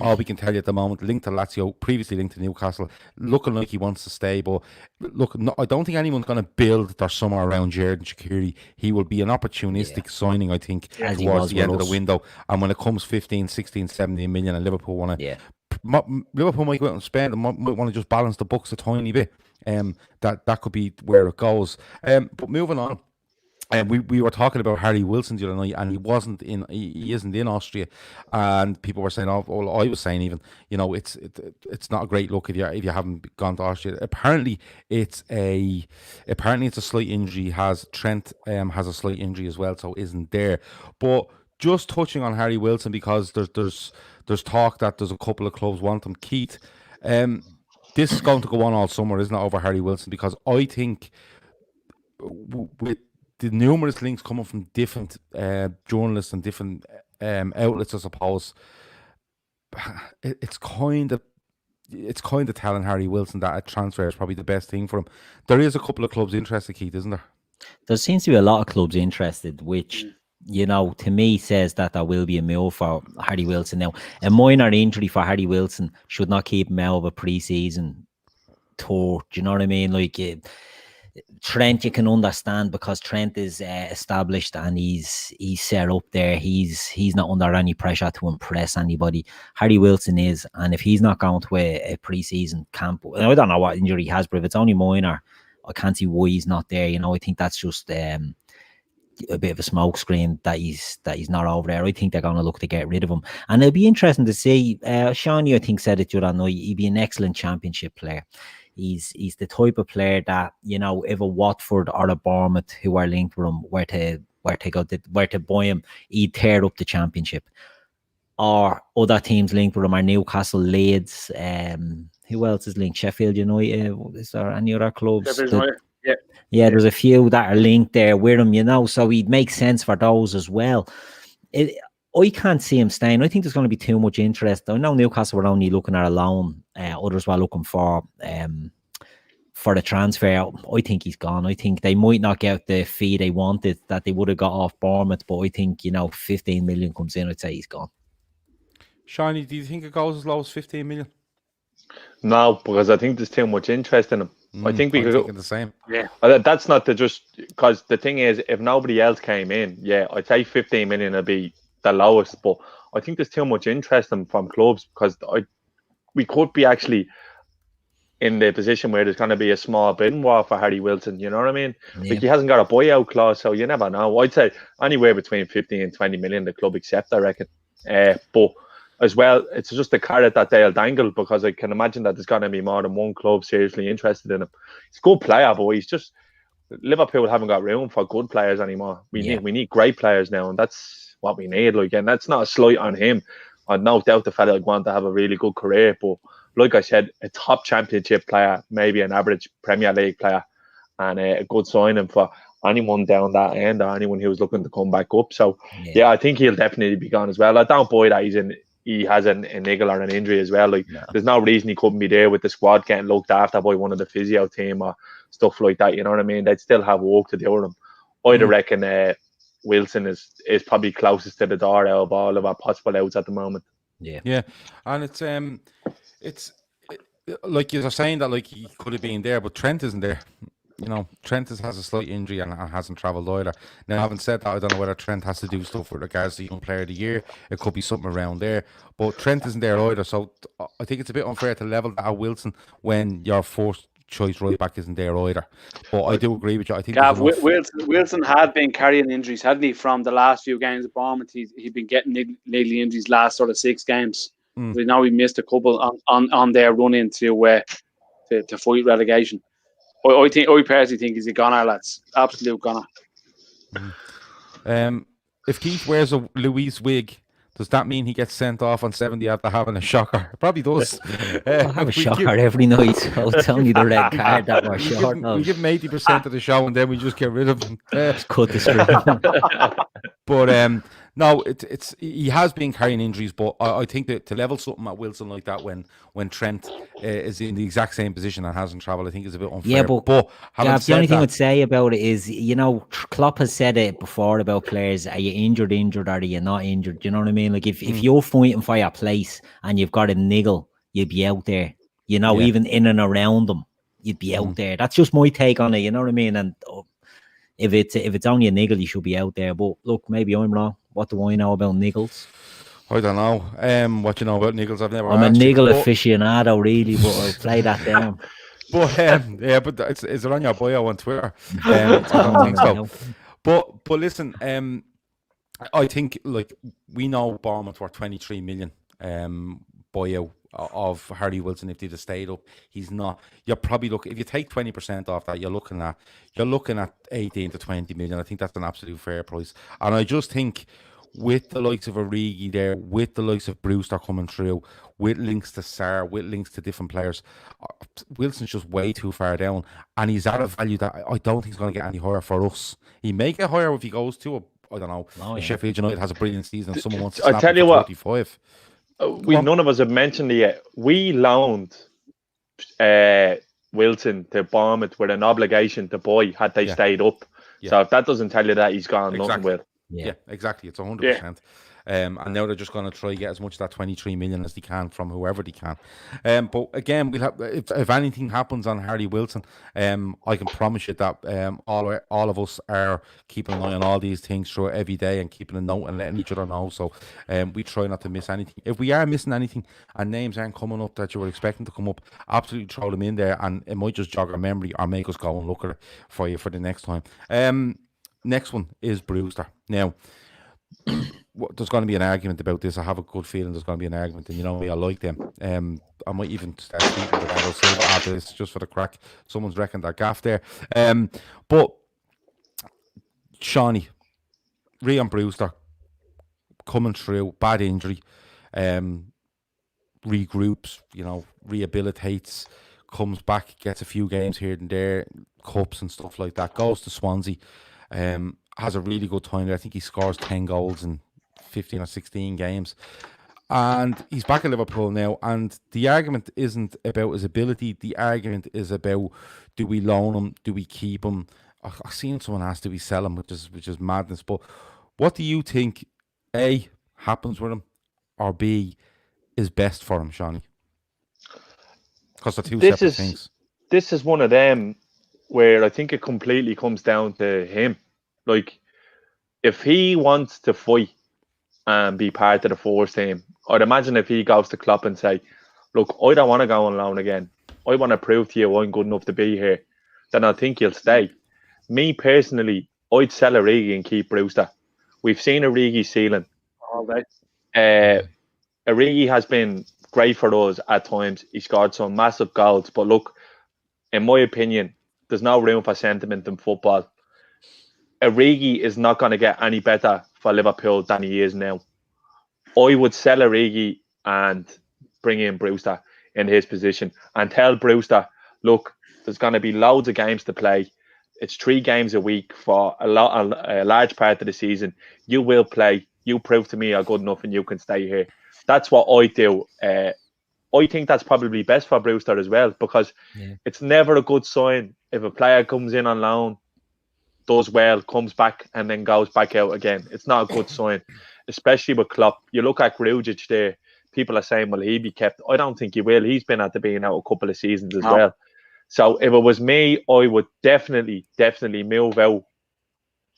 Speaker 1: all we can tell you at the moment, linked to Lazio, previously linked to Newcastle, looking like he wants to stay. But look, I don't think anyone's going to build their summer around Jurgen Shaqiri. He will be an opportunistic signing, I think, towards the end of the window. And when it comes 15, 16, 17 million, and Liverpool want to, Liverpool might go out and spend, and might want to just balance the books a tiny bit. That could be where it goes. But moving on. We were talking about Harry Wilson the other night, and he isn't in Austria, and people were saying, I was saying even, it's not a great look if you haven't gone to Austria. Apparently it's a slight injury. Trent has a slight injury as well, so isn't there. But just touching on Harry Wilson, because there's talk that there's a couple of clubs want him. Keith, this is going to go on all summer, isn't it, over Harry Wilson? Because I think with the numerous links coming from different journalists and different outlets, I suppose, it's kind of telling Harry Wilson that a transfer is probably the best thing for him. There is a couple of clubs interested, Keith, isn't there?
Speaker 3: There seems to be a lot of clubs interested, which, to me says that there will be a move for Harry Wilson now. A minor injury for Harry Wilson should not keep him out of a pre-season tour. Do you know what I mean? Like, Trent, you can understand, because Trent is established and he's set up there. He's not under any pressure to impress anybody. Harry Wilson is, and if he's not going to a pre-season camp, I don't know what injury he has, but if it's only minor, I can't see why he's not there. I think that's just a bit of a smoke screen that he's not over there. I think they're going to look to get rid of him, and it'll be interesting to see. Shawnee, I think, said it the other night. He'd be an excellent championship player. He's the type of player that, if a Watford or a Bournemouth who are linked with him were to buy him, he'd tear up the championship. Or other teams linked with him are Newcastle, Leeds. Who else is linked? Sheffield United. Is there any other clubs? Yeah, there's a few that are linked there with him. So he'd make sense for those as well. I can't see him staying. I think there's going to be too much interest. I know Newcastle were only looking at a loan. Others were looking for the transfer. I think he's gone. I think they might not get the fee they wanted that they would have got off Bournemouth, but I think, 15 million comes in, I'd say he's gone.
Speaker 1: Shiny, do you think it goes as low as 15 million?
Speaker 2: No, because I think there's too much interest in him. I think we could go
Speaker 1: the same.
Speaker 2: Yeah, that's not because the thing is, if nobody else came in, I'd say 15 million would be the lowest, but I think there's too much interest from clubs, because we could be actually in the position where there's going to be a small bidding war for Harry Wilson. You know what I mean? Like, he hasn't got a buyout clause, so you never know. I'd say anywhere between 15 and 20 million the club accept, I reckon. But as well, it's just a carrot that they'll dangle, because I can imagine that there's going to be more than one club seriously interested in him. He's a good player, but he's just, Liverpool haven't got room for good players anymore. We need great players now, and that's what we need. Like, and that's not a slight on him. I've no doubt the fella would want to have a really good career, but like I said, a top Championship player, maybe an average Premier League player, and a good signing for anyone down that end or anyone who's looking to come back up. So yeah, I think he'll definitely be gone as well. I don't buy that he has a niggle or an injury as well. Like, there's no reason he couldn't be there with the squad getting looked after by one of the physio team or stuff like that. You know what I mean? They'd still have work to do with him. I'd reckon Wilson is probably closest to the door out of all of our possible outs at the moment.
Speaker 1: Yeah, and it's like you're saying that like he could have been there, but Trent isn't there. You know, Trent has a slight injury and hasn't travelled either. Now, having said that, I don't know whether Trent has to do stuff with regards to Young Player of the Year. It could be something around there. But Trent isn't there either. So I think it's a bit unfair to level that at Wilson when your first choice right back isn't there either. But I do agree with you. I think
Speaker 4: Wilson had been carrying injuries, hadn't he, from the last few games at Bournemouth? He'd been getting niggly injuries last sort of 6 games. We know he missed a couple on their run into fight relegation. I personally think he's a goner, lads. Absolute goner.
Speaker 1: If Keith wears a Louise wig, does that mean he gets sent off on 70 after having a shocker? It probably does.
Speaker 3: I have a shocker every night. I'll tell you the red card that we're short of.
Speaker 1: We give him 80% of the show and then we just get rid of him.
Speaker 3: Just cut the screen.
Speaker 1: But no, it's he has been carrying injuries, but I think that to level something at Wilson like that when Trent is in the exact same position and hasn't travelled, I think is a bit unfair.
Speaker 3: Yeah, but Gav, the only thing I'd say about it is, you know, Klopp has said it before about players: are you injured, or are you not injured? You know what I mean? Like if you're fighting for your place and you've got a niggle, you'd be out there. You know, even in and around them, you'd be out there. That's just my take on it. You know what I mean? And if it's only a niggle, you should be out there. But look, maybe I'm wrong. What do I know about niggles?
Speaker 1: I don't know. What you know about niggles? I've never.
Speaker 3: I'm a niggle aficionado, really, but I'll play that down.
Speaker 1: But yeah, but is it on your bio on Twitter? I don't think so. But listen, I think like we know Bournemouth were 23 million buyout of Harry Wilson if they'd have stayed up. He's not. You're probably looking, if you take 20% off that, you're looking at 18 to 20 million. I think that's an absolute fair price. And I just think with the likes of Origi there, with the likes of Brewster coming through, with links to Sarr, with links to different players, Wilson's just way too far down, and he's at a value that I don't think he's going to get any higher for us. He may get higher if he goes to I don't know. Sheffield United has a brilliant season. Someone wants to snap him to 45.
Speaker 2: None of us have mentioned it yet. We loaned Wilson to Bournemouth with an obligation to buy had they stayed up. So if that doesn't tell you that he's gone, nothing will.
Speaker 1: Yeah, exactly. It's 100%. And now they're just going to try to get as much of that 23 million as they can from whoever they can. But again, we'll have, if anything happens on Harry Wilson, I can promise you that all of us are keeping an eye on all these things through every day and keeping a note and letting each other know. So we try not to miss anything. If we are missing anything and names aren't coming up that you were expecting to come up, absolutely throw them in there, and it might just jog our memory or make us go and look at it for you for the next time. Next one is Brewster. Now, there's going to be an argument about this. I have a good feeling there's going to be an argument, and you know me, I like them. I might even start speaking to Bernardo Silva after this, just for the crack. Someone's reckoned that gaff there. But Shawnee, Rhian Brewster, coming through, bad injury, regroups, you know, rehabilitates, comes back, gets a few games here and there, cups and stuff like that, goes to Swansea, has a really good time there. I think he scores 10 goals in 15 or 16 games. And he's back at Liverpool now. And the argument isn't about his ability. The argument is about, do we loan him? Do we keep him? I've seen someone ask, do we sell him? Which is madness. But what do you think, A, happens with him, or B, is best for him, Shawnee? Because they're two separate things.
Speaker 2: This is one of them where I think it completely comes down to him. Like, if he wants to fight and be part of the first team, I'd imagine if he goes to Klopp and say, look, I don't want to go on loan again. I want to prove to you I'm good enough to be here. Then I think he'll stay. Me personally, I'd sell Origi and keep Brewster. We've seen Origi's ceiling.
Speaker 4: All right.
Speaker 2: Origi has been great for us at times. He scored some massive goals. But look, in my opinion, there's no room for sentiment in football. Origi is not going to get any better for Liverpool than he is now. I would sell Origi and bring in Brewster in his position and tell Brewster, look, there's going to be loads of games to play. It's 3 games a week for a large part of the season. You will play. You prove to me you're good enough and you can stay here. That's what I do. I think that's probably best for Brewster as well, because it's never a good sign if a player comes in on loan, does well, comes back and then goes back out again. It's not a good sign, especially with Klopp. You look at Grujic there, people are saying, well, he'll be kept. I don't think he will. He's been at the being out a couple of seasons as well. So if it was me, I would definitely move out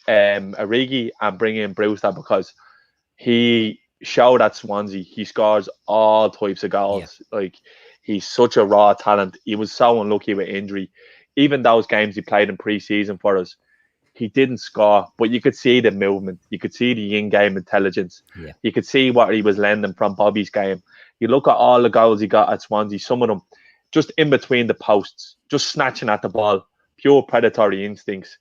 Speaker 2: Origi and bring in Brewster, because he showed at Swansea he scores all types of goals. Like, he's such a raw talent. He was so unlucky with injury. Even those games he played in pre-season for us, he didn't score, but you could see the movement. You could see the in-game intelligence. You could see what he was lending from Bobby's game. You look at all the goals he got at Swansea, some of them just in between the posts, just snatching at the ball, pure predatory instincts.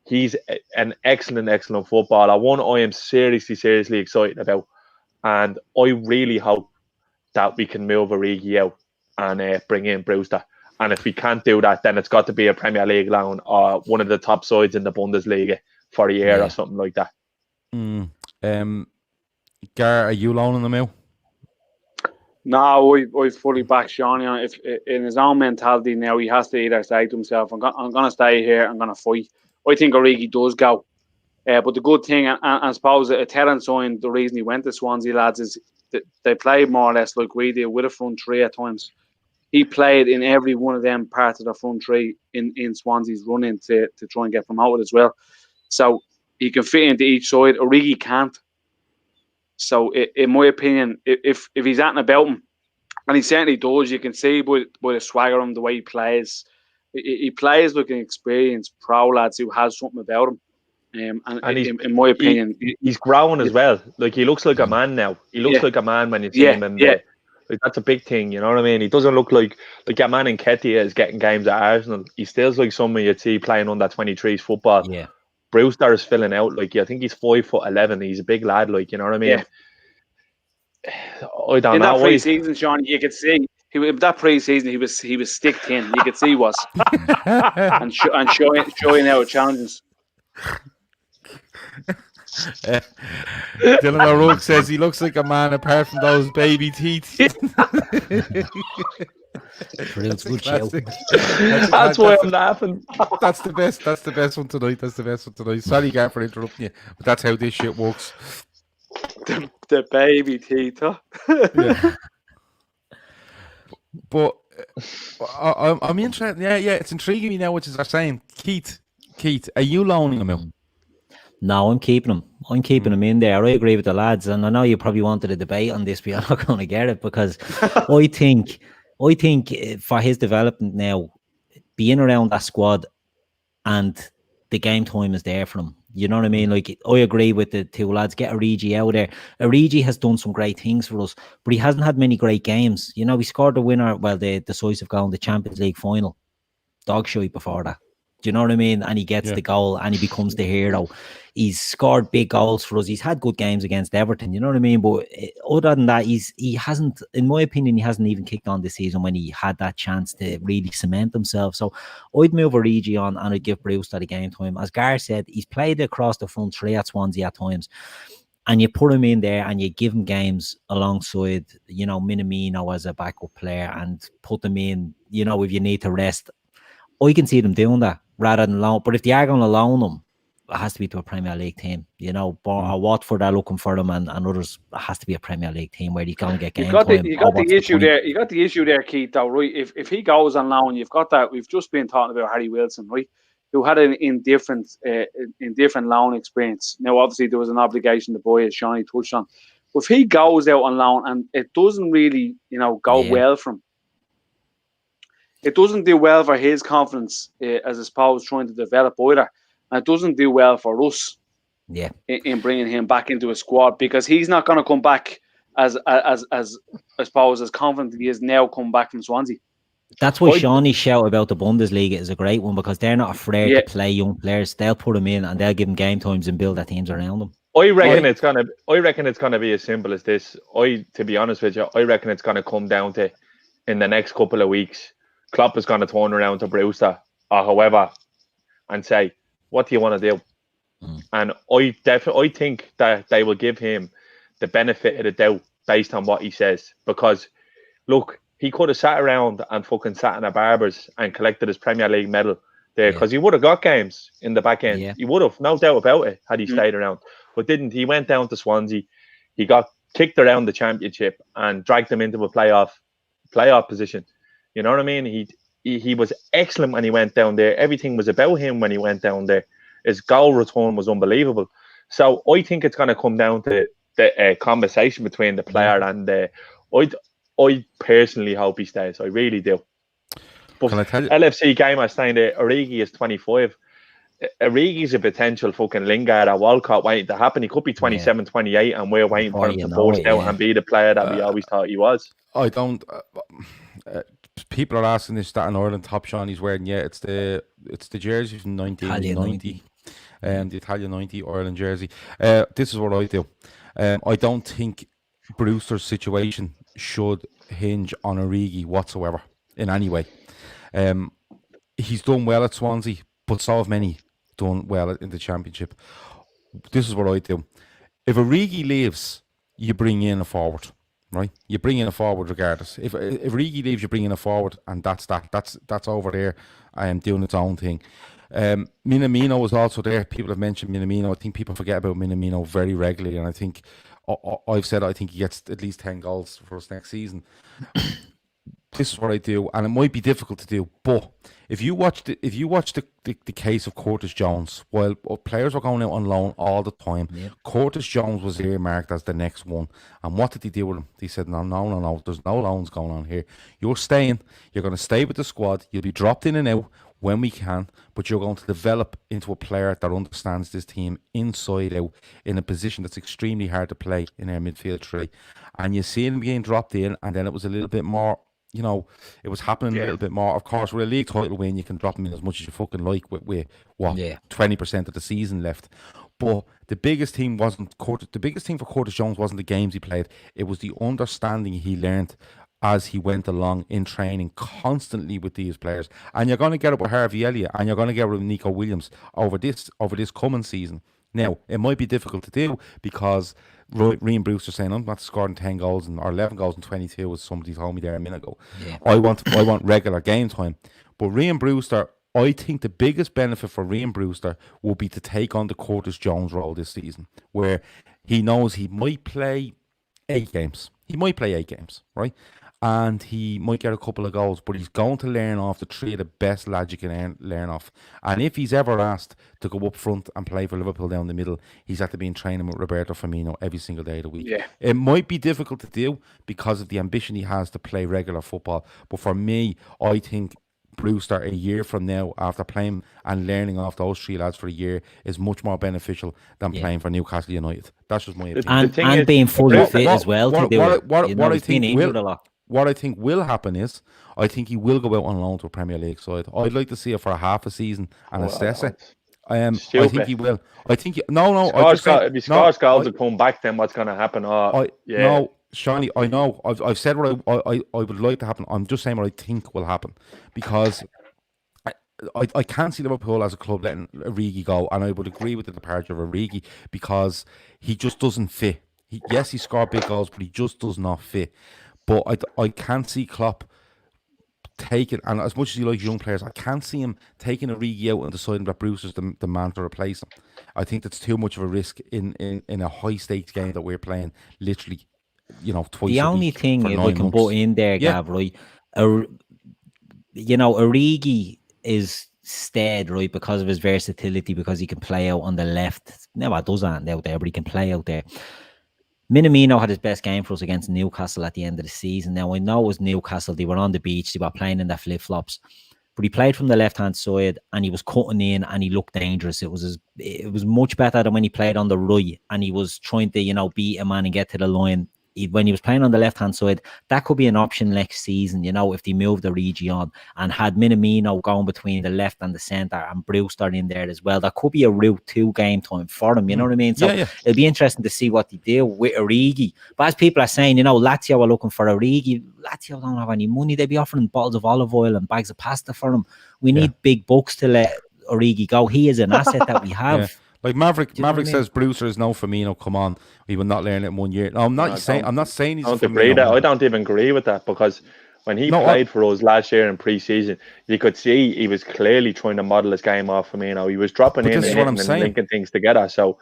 Speaker 2: He's an excellent footballer. One I am seriously excited about. And I really hope that we can move Origi out and bring in Brewster. And if we can't do that, then it's got to be a Premier League loan or one of the top sides in the Bundesliga for a year or something like that.
Speaker 1: Gar, are you loaning them out?
Speaker 4: No, I fully back Sean. If in his own mentality now, he has to either say to himself, I'm going to stay here, I'm going to fight. I think Origi does go. But the good thing, and I suppose a talent sign, the reason he went to Swansea, lads, is that they played more or less like we did with a front 3 at times. He played in every one of them parts of the front 3 in Swansea's run-in to try and get promoted as well. So he can fit into each side. Origi can't. So in my opinion, if he's at and about him, and he certainly does, you can see by the swagger of him, the way he plays. He plays like an experienced pro, lads, who has something about him. And in my opinion,
Speaker 2: he's growing as well. Like, he looks like a man now. He looks like a man when you see him. And like, that's a big thing, you know what I mean? He doesn't look like your man Nketiah is getting games at Arsenal. He still like someone you'd see playing under 23s football. Brewster is filling out. Like, I think he's 5'11". He's a big lad. Like, you know what I mean? I don't know.
Speaker 4: In that pre-season, Sean, you could see that pre-season he was stick thin. You could see he was and showing out challenges.
Speaker 1: Dylan O'Rourke says he looks like a man apart from those baby teeth.
Speaker 3: That's good show.
Speaker 2: That's why I'm laughing.
Speaker 1: That's the best one tonight. Sorry, Gar, for interrupting you, but that's how this shit works.
Speaker 4: The baby teeth, huh?
Speaker 1: But I'm interested. Yeah, it's intriguing me now, which is they're saying. Keith, are you loaning him out?
Speaker 3: No, I'm keeping him. I'm keeping him in there. I agree with the lads, and I know you probably wanted a debate on this, but you're not going to get it, because I think for his development now, being around that squad and the game time is there for him. You know what I mean? Like, I agree with the 2 lads. Get Origi out there. Origi has done some great things for us, but he hasn't had many great games. You know, he scored the winner, the decisive goal in the Champions League final. Dog shite before that. Do you know what I mean? And he gets the goal and he becomes the hero. He's scored big goals for us. He's had good games against Everton. You know what I mean? But other than that, he hasn't, in my opinion, he hasn't even kicked on this season when he had that chance to really cement himself. So I'd move Origi on and I'd give Brewster the game time. As Gar said, he's played across the front 3 at Swansea at times. And you put him in there and you give him games alongside, Minamino as a backup player and put them in, if you need to rest. I can see them doing that rather than loan. But if they are going to loan him, it has to be to a Premier League team. Watford are looking for them, and others. It has to be a Premier League team where you can get game time.
Speaker 4: You got the issue there, Keith. Though, right? If he goes on loan, you've got that. We've just been talking about Harry Wilson, right? Who had an indifferent loan experience. Now, obviously, there was an obligation to buy, as Shawnee touched on. But if he goes out on loan and it doesn't really, go well for him. It doesn't do well for his confidence, as I suppose, trying to develop either. And it doesn't do well for us in bringing him back into a squad, because he's not going to come back as I suppose as confident he is now coming back from Swansea.
Speaker 3: That's why Shawnee's shout about the Bundesliga is a great one, because they're not afraid to play young players. They'll put them in and they'll give them game times and build their teams around them.
Speaker 2: I reckon it's gonna be as simple as this. To be honest with you, I reckon it's gonna come down to, in the next couple of weeks, Klopp is gonna turn around to Brewster or however and say, "What do you want to do?" And I think that they will give him the benefit of the doubt based on what he says, because look, he could have sat around and fucking sat in a barber's and collected his Premier League medal there, because he would have got games in the back end. He would have, no doubt about it, had he stayed around. But didn't. He went down to Swansea. He got kicked around the Championship and dragged them into a playoff position. You know what I mean? He was excellent when he went down there. Everything was about him when he went down there. His goal return was unbelievable. So I think it's going to come down to the conversation between the player and I personally hope he stays. I really do. But
Speaker 1: Can I tell you?
Speaker 2: LFC game I saying there, Origi is 25. Origi's a potential fucking Lingard or Walcott waiting to happen. He could be 27, 28, and we're waiting for him to burst out and be the player that we always thought he was.
Speaker 1: I don't. People are asking this that in Ireland top Sean he's wearing. Yeah, it's the jersey from 1990, the Italian 90 Ireland jersey. This is what I do. I don't think Brewster's situation should hinge on Origi whatsoever in any way. He's done well at Swansea, but so have many done well in the Championship. This is what I do. If Origi leaves, you bring in a forward, right? You bring in a forward regardless. If Origi leaves, you bring in a forward, and that's over there. I am doing its own thing. Minamino was also there. People have mentioned Minamino. I think people forget about Minamino very regularly, and I think I've said I think he gets at least 10 goals for us next season. This is what I do, and it might be difficult to do, but if you watch the case of Curtis Jones, while players were going out on loan all the time, Curtis Jones was earmarked as the next one. And what did they do with him? They said, no, there's no loans going on here. You're going to stay with the squad, you'll be dropped in and out when we can, but you're going to develop into a player that understands this team inside out in a position that's extremely hard to play in our midfield three. And you see him being dropped in, and then it was a little bit more, it was happening a little bit more. Of course, with a league title win, you can drop him in as much as you fucking like with 20% of the season left. But the biggest thing for Curtis Jones wasn't the games he played. It was the understanding he learned as he went along in training constantly with these players. And you're going to get it with Harvey Elliott, and you're going to get it with Nico Williams over this coming season. Now, it might be difficult to do because Rhian Brewster saying, I'm not scoring 10 goals or 11 goals in 22, as somebody told me there a minute ago. Yeah. I want regular game time. But Rhian Brewster, I think the biggest benefit for Rhian Brewster will be to take on the Curtis Jones role this season, where he knows he might play 8 games. Right? And he might get a couple of goals, but he's going to learn off the 3 of the best lads you can learn off. And if he's ever asked to go up front and play for Liverpool down the middle, he's had to be in training with Roberto Firmino every single day of the week. Yeah. It might be difficult to do because of the ambition he has to play regular football. But for me, I think Brewster a year from now, after playing and learning off those 3 lads for a year, is much more beneficial than playing for Newcastle United. That's just my opinion.
Speaker 3: And being fully fit as well.
Speaker 1: What I think will happen is, I think he will go out on loan to a Premier League side. I'd like to see it for a half a season and assess it. I think he will. I think
Speaker 2: if he scores goals and come back, then what's going to happen?
Speaker 1: No, Shawnee, I know. I've said what I would like to happen. I'm just saying what I think will happen, because I can't see Liverpool as a club letting Origi go, and I would agree with the departure of Origi because he just doesn't fit. He scored big goals, but he just does not fit. But I can't see Klopp taking, and as much as he likes young players, I can't see him taking Origi out and deciding that Brewster's the man to replace him. I think that's too much of a risk in a high stakes game that we're playing literally, twice.
Speaker 3: The only thing if I can put in there, Gav, right? Origi is stead, right, because of his versatility, because he can play out on the left. No, it doesn't out there, but he can play out there. Minamino had his best game for us against Newcastle at the end of the season. Now, I know it was Newcastle. They were on the beach. They were playing in their flip-flops. But he played from the left-hand side, and he was cutting in, and he looked dangerous. It was much better than when he played on the right, and he was trying to, beat a man and get to the line when he was playing on the left-hand side, that could be an option next season, you know, if they moved Origi on and had Minamino going between the left and the centre and Brewster in there as well. That could be a route to game time for them, you know what I mean? So it'll be interesting to see what they do with Origi. But as people are saying, you know, Lazio are looking for Origi. Lazio don't have any money. They'd be offering bottles of olive oil and bags of pasta for him. We need big bucks to let Origi go. He is an asset that we have.
Speaker 1: Like Maverick says, Brewster is no Firmino. Come on, we will not learn it in 1 year. No, I'm not saying he's.
Speaker 2: I don't agree that. I don't even agree with that, because when he played for us last year in pre-season, you could see he was clearly trying to model his game off Firmino. He was dropping in and linking things together. So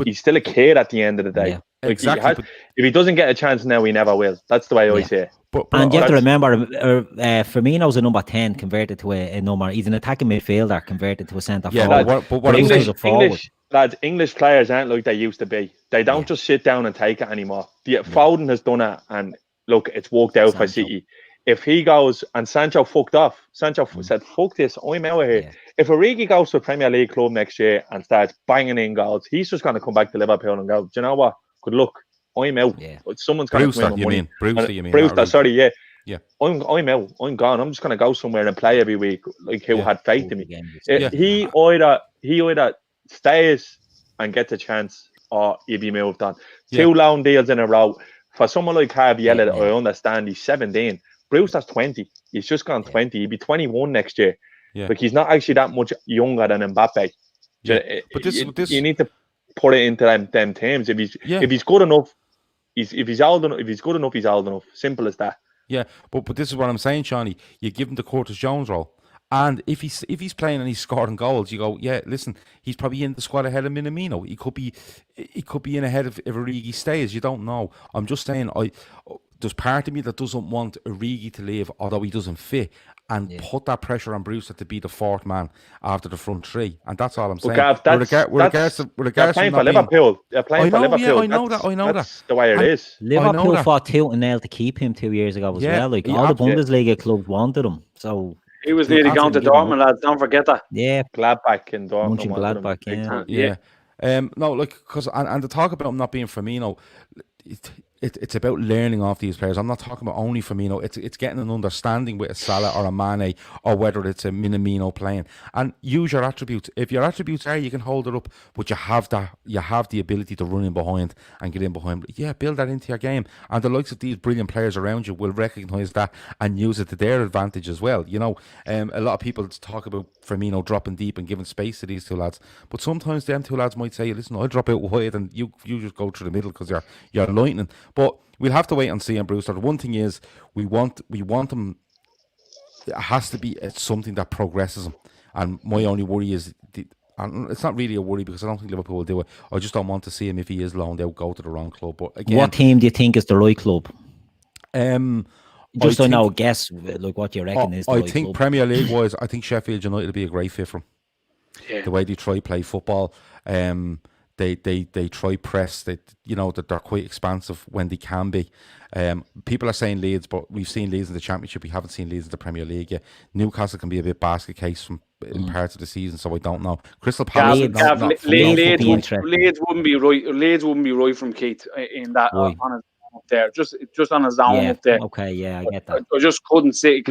Speaker 2: he's still a kid at the end of the day.
Speaker 3: Yeah.
Speaker 2: Like
Speaker 1: Exactly.
Speaker 2: If he doesn't get a chance now, he never will. That's the way I see it.
Speaker 3: And you have to remember, Firmino's a number 10 converted to a number. He's an attacking midfielder converted to a centre forward.
Speaker 1: But
Speaker 2: English players aren't like they used to be. They don't just sit down and take it anymore. Foden has done it, and look, it's worked out for City. If he goes, and Sancho fucked off. Sancho said, "Fuck this, I'm out of here." If Origi goes to a Premier League club next year and starts banging in goals, he's just going to come back to Liverpool and go, "Do you know what? Good luck. I'm out." Someone's going to come in with money. Brewster, sorry, yeah. I'm out. I'm gone. I'm just going to go somewhere and play every week, like who had faith in me. He either stays and gets a chance, or he'll be moved on. 2 loan deals in a row. For someone like Harvey Elliott, I understand he's 17. Brewster's 20. He's just gone 20. He'll be 21 next year. Like, he's not actually that much younger than Mbappe. But you need to put it into them terms. If he's good enough, if he's old enough, he's old enough. Simple as that.
Speaker 1: Yeah, but this is what I'm saying, Shawnee. You give him the Curtis Jones role, and if he's playing and he's scoring goals, you go, yeah, listen, he's probably in the squad ahead of Minamino. He could be in ahead of if Origi stays. You don't know. I'm just saying, there's part of me that doesn't want Origi to leave, although he doesn't fit, and put that pressure on Brewster to be the fourth man after the front three, and that's all I'm saying.
Speaker 2: They're playing for Liverpool. They're playing for Liverpool.
Speaker 1: Yeah, I know that.
Speaker 2: That's the way it is.
Speaker 3: Liverpool fought tooth and nail to keep him 2 years ago as well. Like, all the Bundesliga clubs wanted him, so
Speaker 4: he was nearly going to Dortmund, lads. Don't forget that.
Speaker 3: Yeah,
Speaker 2: Gladbach in Dortmund.
Speaker 3: Gladbach,
Speaker 1: no, like, because and to talk about him not being Firmino, it's about learning off these players. I'm not talking about only Firmino. It's getting an understanding with a Salah or a Mane, or whether it's a Minamino playing, and use your attributes. If your attributes are, you can hold it up, but you have the ability to run in behind and get in behind. Yeah, build that into your game, and the likes of these brilliant players around you will recognise that and use it to their advantage as well. You know, a lot of people talk about Firmino dropping deep and giving space to these two lads, but sometimes them two lads might say, "Listen, I'll drop out wide, and you just go through the middle because you're lightning." But we'll have to wait and see on Brewster. The one thing is, we want him. It has to be something that progresses him. And my only worry is, and it's not really a worry because I don't think Liverpool will do it. I just don't want to see him, if he is loaned out, go to the wrong club. But again,
Speaker 3: what team do you think is the right club? Just guess like what you reckon is the right
Speaker 1: think
Speaker 3: club.
Speaker 1: Premier League wise, I think Sheffield United will be a great fit for him.
Speaker 4: Yeah.
Speaker 1: The way they try play football. They try press. That they're quite expansive when they can be. People are saying Leeds, but we've seen Leeds in the Championship. We haven't seen Leeds in the Premier League yet. Newcastle can be a bit basket case in parts of the season, so I don't know. Crystal Palace.
Speaker 4: Leeds wouldn't be right. Leeds wouldn't be right from Keith in that on his own up there. Just on his own up there.
Speaker 3: Okay, yeah, I get that.
Speaker 4: I just couldn't see it.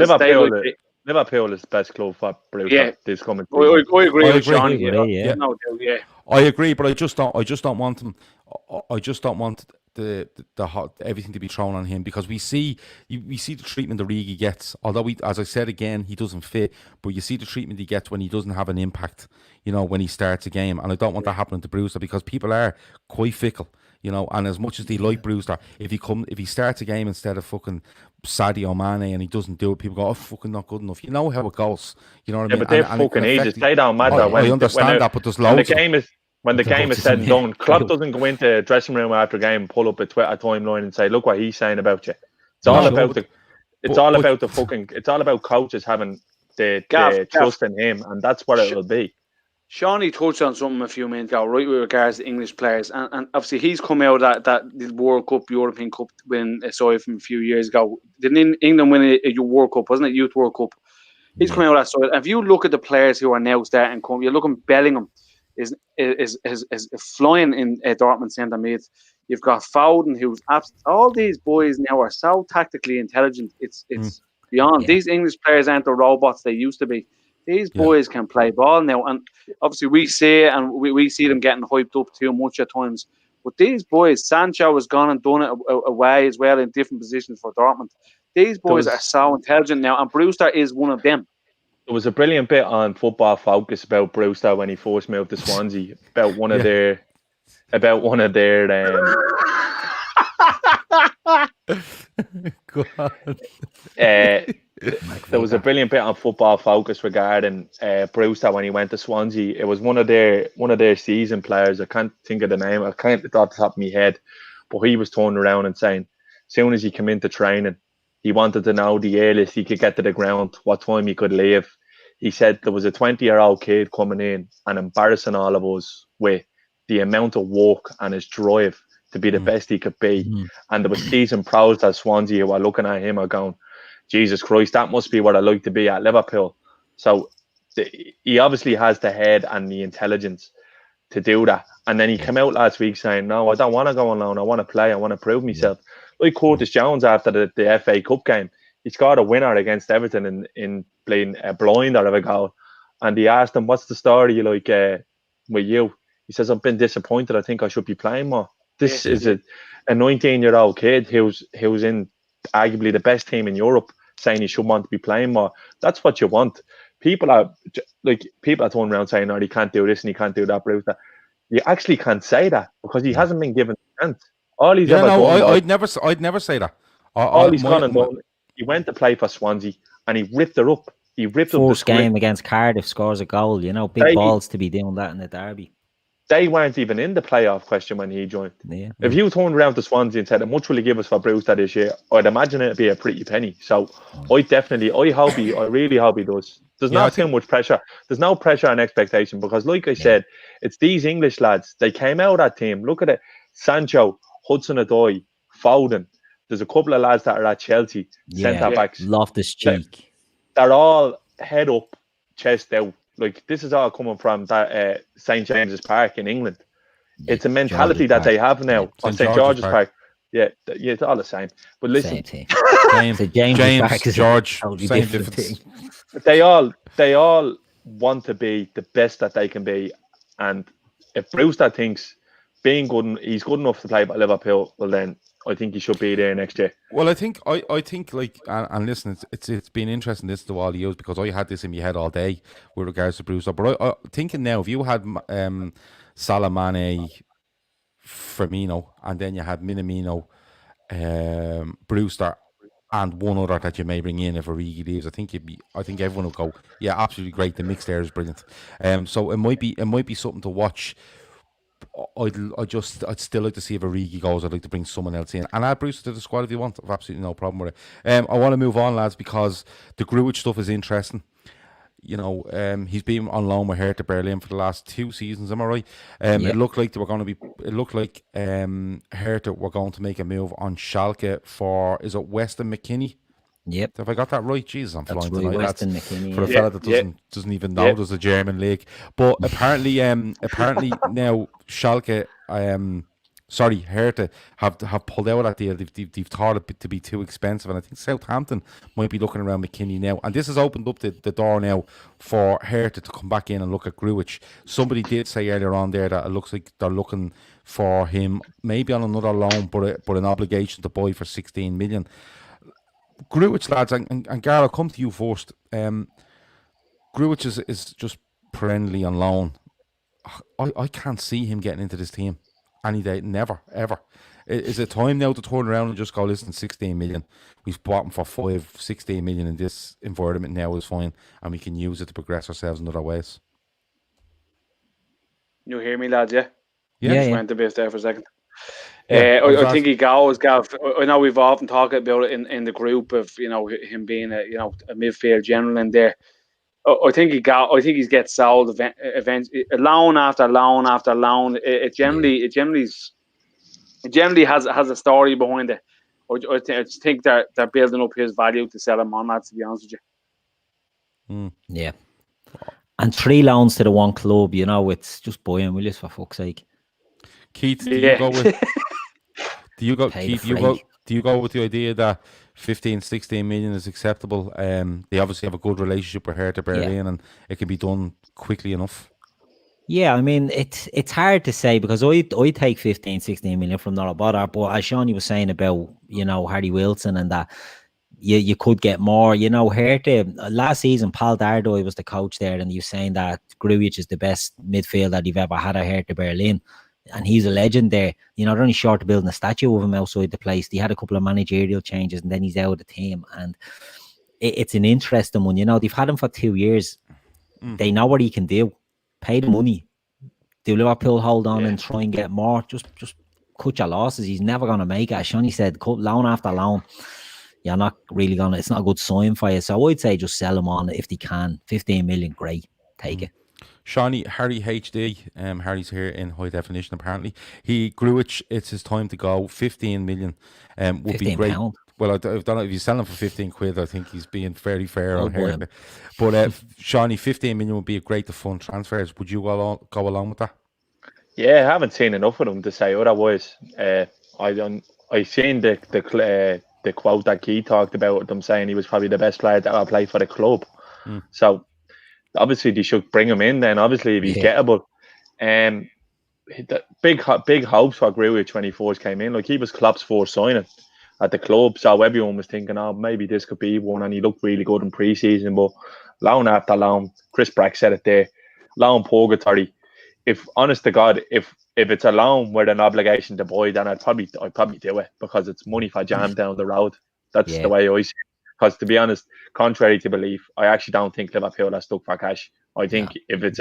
Speaker 2: Liverpool is the best club for Brewster this coming
Speaker 4: season. I agree with Sean.
Speaker 2: No
Speaker 4: doubt.
Speaker 1: I agree, but I just don't want him. I just don't want the everything to be thrown on him, because we see the treatment Origi gets. Although as I said again, he doesn't fit, but you see the treatment he gets when he doesn't have an impact. When he starts a game, and I don't want that happening to Brewster, because people are quite fickle. And as much as they like Brewster, if he starts a game instead of fucking Sadio Mane and he doesn't do it, people go, "Oh, fucking not good enough." You know how it goes. You know what I mean?
Speaker 2: But they're fucking ages. They don't matter.
Speaker 1: I understand that, but there's loads.
Speaker 2: When the game is said and done, Klopp doesn't go into the dressing room after a game and pull up a Twitter timeline and say, "Look what he's saying about you." It's all about coaches having the trust in him, and that's what it will be.
Speaker 4: Shawnee touched on something a few minutes ago, right, with regards to English players, and obviously he's come out of that World Cup, European Cup win aside from a few years ago. Didn't England win a World Cup, wasn't it? Youth World Cup. He's coming out of that side. If you look at the players who are now starting, you're looking Bellingham is flying in Dortmund centre mid. You've got Foden, who's all these boys now are so tactically intelligent. It's beyond. These English players aren't the robots they used to be. These boys can play ball now, and obviously we see it, and we see them getting hyped up too much at times. But these boys, Sancho has gone and done it away as well in different positions for Dortmund. These boys are so intelligent now, and Brewster is one of them.
Speaker 2: There was a brilliant bit on Football Focus about Brewster when he first moved to Swansea about one of their
Speaker 1: Go on.
Speaker 2: There was a brilliant bit on Football Focus regarding Brewster when he went to Swansea. It was one of their season players. I can't think of the name. I can't off the top of my head, but he was turning around and saying, as soon as he came into training, he wanted to know the earliest he could get to the ground, what time he could leave. He said there was a 20-year-old kid coming in and embarrassing all of us with the amount of work and his drive to be the best he could be. And there was season pros at Swansea who were looking at him and going, Jesus Christ, that must be what I'd like to be at Liverpool. So he obviously has the head and the intelligence to do that. And then he came out last week saying, no, I don't want to go on loan. I want to play. I want to prove myself. Like Curtis Jones after the FA Cup game, he scored a winner against Everton in playing a blinder of a goal. And he asked him, what's the story like with you? He says, I've been disappointed. I think I should be playing more. This is a 19-year-old kid who's in arguably the best team in Europe saying he should want to be playing more. That's what you want. People are turning around saying, no, he can't do this and he can't do that, Brewster. You actually can't say that because he hasn't been given a chance. All he's ever done.
Speaker 1: I'd never say that.
Speaker 2: All he's gone and done. He went to play for Swansea and he ripped it up. He ripped up the
Speaker 3: first game against Cardiff, scores a goal. Big balls to be doing that in the derby.
Speaker 2: They weren't even in the playoff question when he joined. If you turned around to Swansea and said, how much will he give us for Brewster this year? I'd imagine it'd be a pretty penny. So I really hope he does. There's not too much pressure. There's no pressure and expectation because, like I said, it's these English lads. They came out of that team. Look at it. Sancho, Hudson-Odoi, Foden. There's a couple of lads that are at Chelsea, centre-backs.
Speaker 3: Loftus-Cheek.
Speaker 2: They're all head up, chest out. Like, this is all coming from that St. James's Park in England. It's a mentality that they have now on St. George's Park. Yeah, it's all the same. But listen,
Speaker 3: James,
Speaker 1: George,
Speaker 3: totally
Speaker 1: same
Speaker 3: different
Speaker 1: difference.
Speaker 3: thing.
Speaker 2: They all want to be the best that they can be. And if Brewster thinks he's good enough to play at Liverpool, well then I think he should be there next year.
Speaker 1: Well, I think like, and listen, it's been interesting this to all the years because I had this in my head all day with regards to Brewster. But I thinking now, if you had Salah, Mane, Firmino, and then you had Minamino, Brewster, and one other that you may bring in if Origi leaves, I think everyone will go, yeah, absolutely great. The mix there is brilliant. So it might be something to watch. I'd still like to see if Origi goes. I'd like to bring someone else in and add Brewster to the squad if you want. I've absolutely no problem with it. I want to move on, lads, because the Grujic stuff is interesting. He's been on loan with Hertha Berlin for the last 2 seasons. Am I right? It looked like Hertha were going to make a move on Schalke for, is it Weston McKennie?
Speaker 3: Yep.
Speaker 1: Have I got that right? Jesus, I'm flying tonight.
Speaker 3: Weston McKennie,
Speaker 1: for a fella that doesn't even know there's a German league. But apparently now Schalke, Hertha have pulled out of that deal. They've thought it to be too expensive, and I think Southampton might be looking around McKennie now. And this has opened up the door now for Hertha to come back in and look at Grujic. Somebody did say earlier on there that it looks like they're looking for him maybe on another loan, but an obligation to buy for 16 million. Grujic, lads, and Gar, I'll come to you first. Grujic is just perennially on loan. I can't see him getting into this team any day. Never, ever. Is it time now to turn around and just go, listen, 16 million. We've bought him for 16 million in this environment now is fine, and we can use it to progress ourselves in other ways.
Speaker 4: You hear me, lads, yeah?
Speaker 1: Yeah.
Speaker 4: Just went a bit there for a second.
Speaker 1: I
Speaker 4: think he goes, Gav. I know we've often talked about it in the group of him being a midfield general in there. I think he's get sold eventually, loan after loan after loan. It generally has a story behind it. I just think they're building up his value to sell him on that. To be honest with you.
Speaker 3: Yeah. And 3 loans to the one club. It's just buying, will you, for fuck's sake.
Speaker 1: Keith, do you go with? Do you go,
Speaker 3: Pay
Speaker 1: Keith,
Speaker 3: the
Speaker 1: do you go with the idea that 15, 16 million is acceptable? They obviously have a good relationship with Hertha Berlin, and it can be done quickly enough.
Speaker 3: Yeah, I mean, it's hard to say because I take 15, 16 million from not a bother. But as Shawnee was saying about, Harry Wilson and that, you could get more. Hertha, last season, Paul Dardai was the coach there, and he was saying that Grujic is the best midfielder they've ever had at Hertha Berlin. And he's a legend there. They're only short of building a statue of him outside the place. They had a couple of managerial changes, and then he's out of the team. And it's an interesting one. They've had him for 2 years. Mm-hmm. They know what he can do. Pay the money. Do Liverpool hold on and try and get more? Just cut your losses. He's never going to make it. As Shawnee said, cut loan after loan. You're not really going to, it's not a good sign for you. So I'd say just sell him on if they can. 15 million, great. Take it.
Speaker 1: Shawnee, Harry HD, Harry's here in high definition apparently. Grujic, it's his time to go. 15 million would be great.
Speaker 3: Pound.
Speaker 1: Well, I don't know if you sell him for 15 quid. I think he's being very fair on here. But Shawnee, 15 million would be a great to fund transfers. Would you go along with that?
Speaker 2: Yeah, I haven't seen enough of them to say otherwise. I seen the quote that Keith talked about them saying he was probably the best player that ever played for the club. So obviously they should bring him in then. Obviously if he's gettable. The big hopes for Grujic when he first came in. Like he was Klopp's first signing at the club, so everyone was thinking, oh, maybe this could be one, and he looked really good in pre-season. But loan after loan, Chris Brack said it there, loan purgatory. If honest to God, if it's a loan with an obligation to buy, then I'd probably do it because it's money for jam down the road. That's the way I see it. Because to be honest, contrary to belief, I actually don't think Liverpool are stuck for cash. I think if it's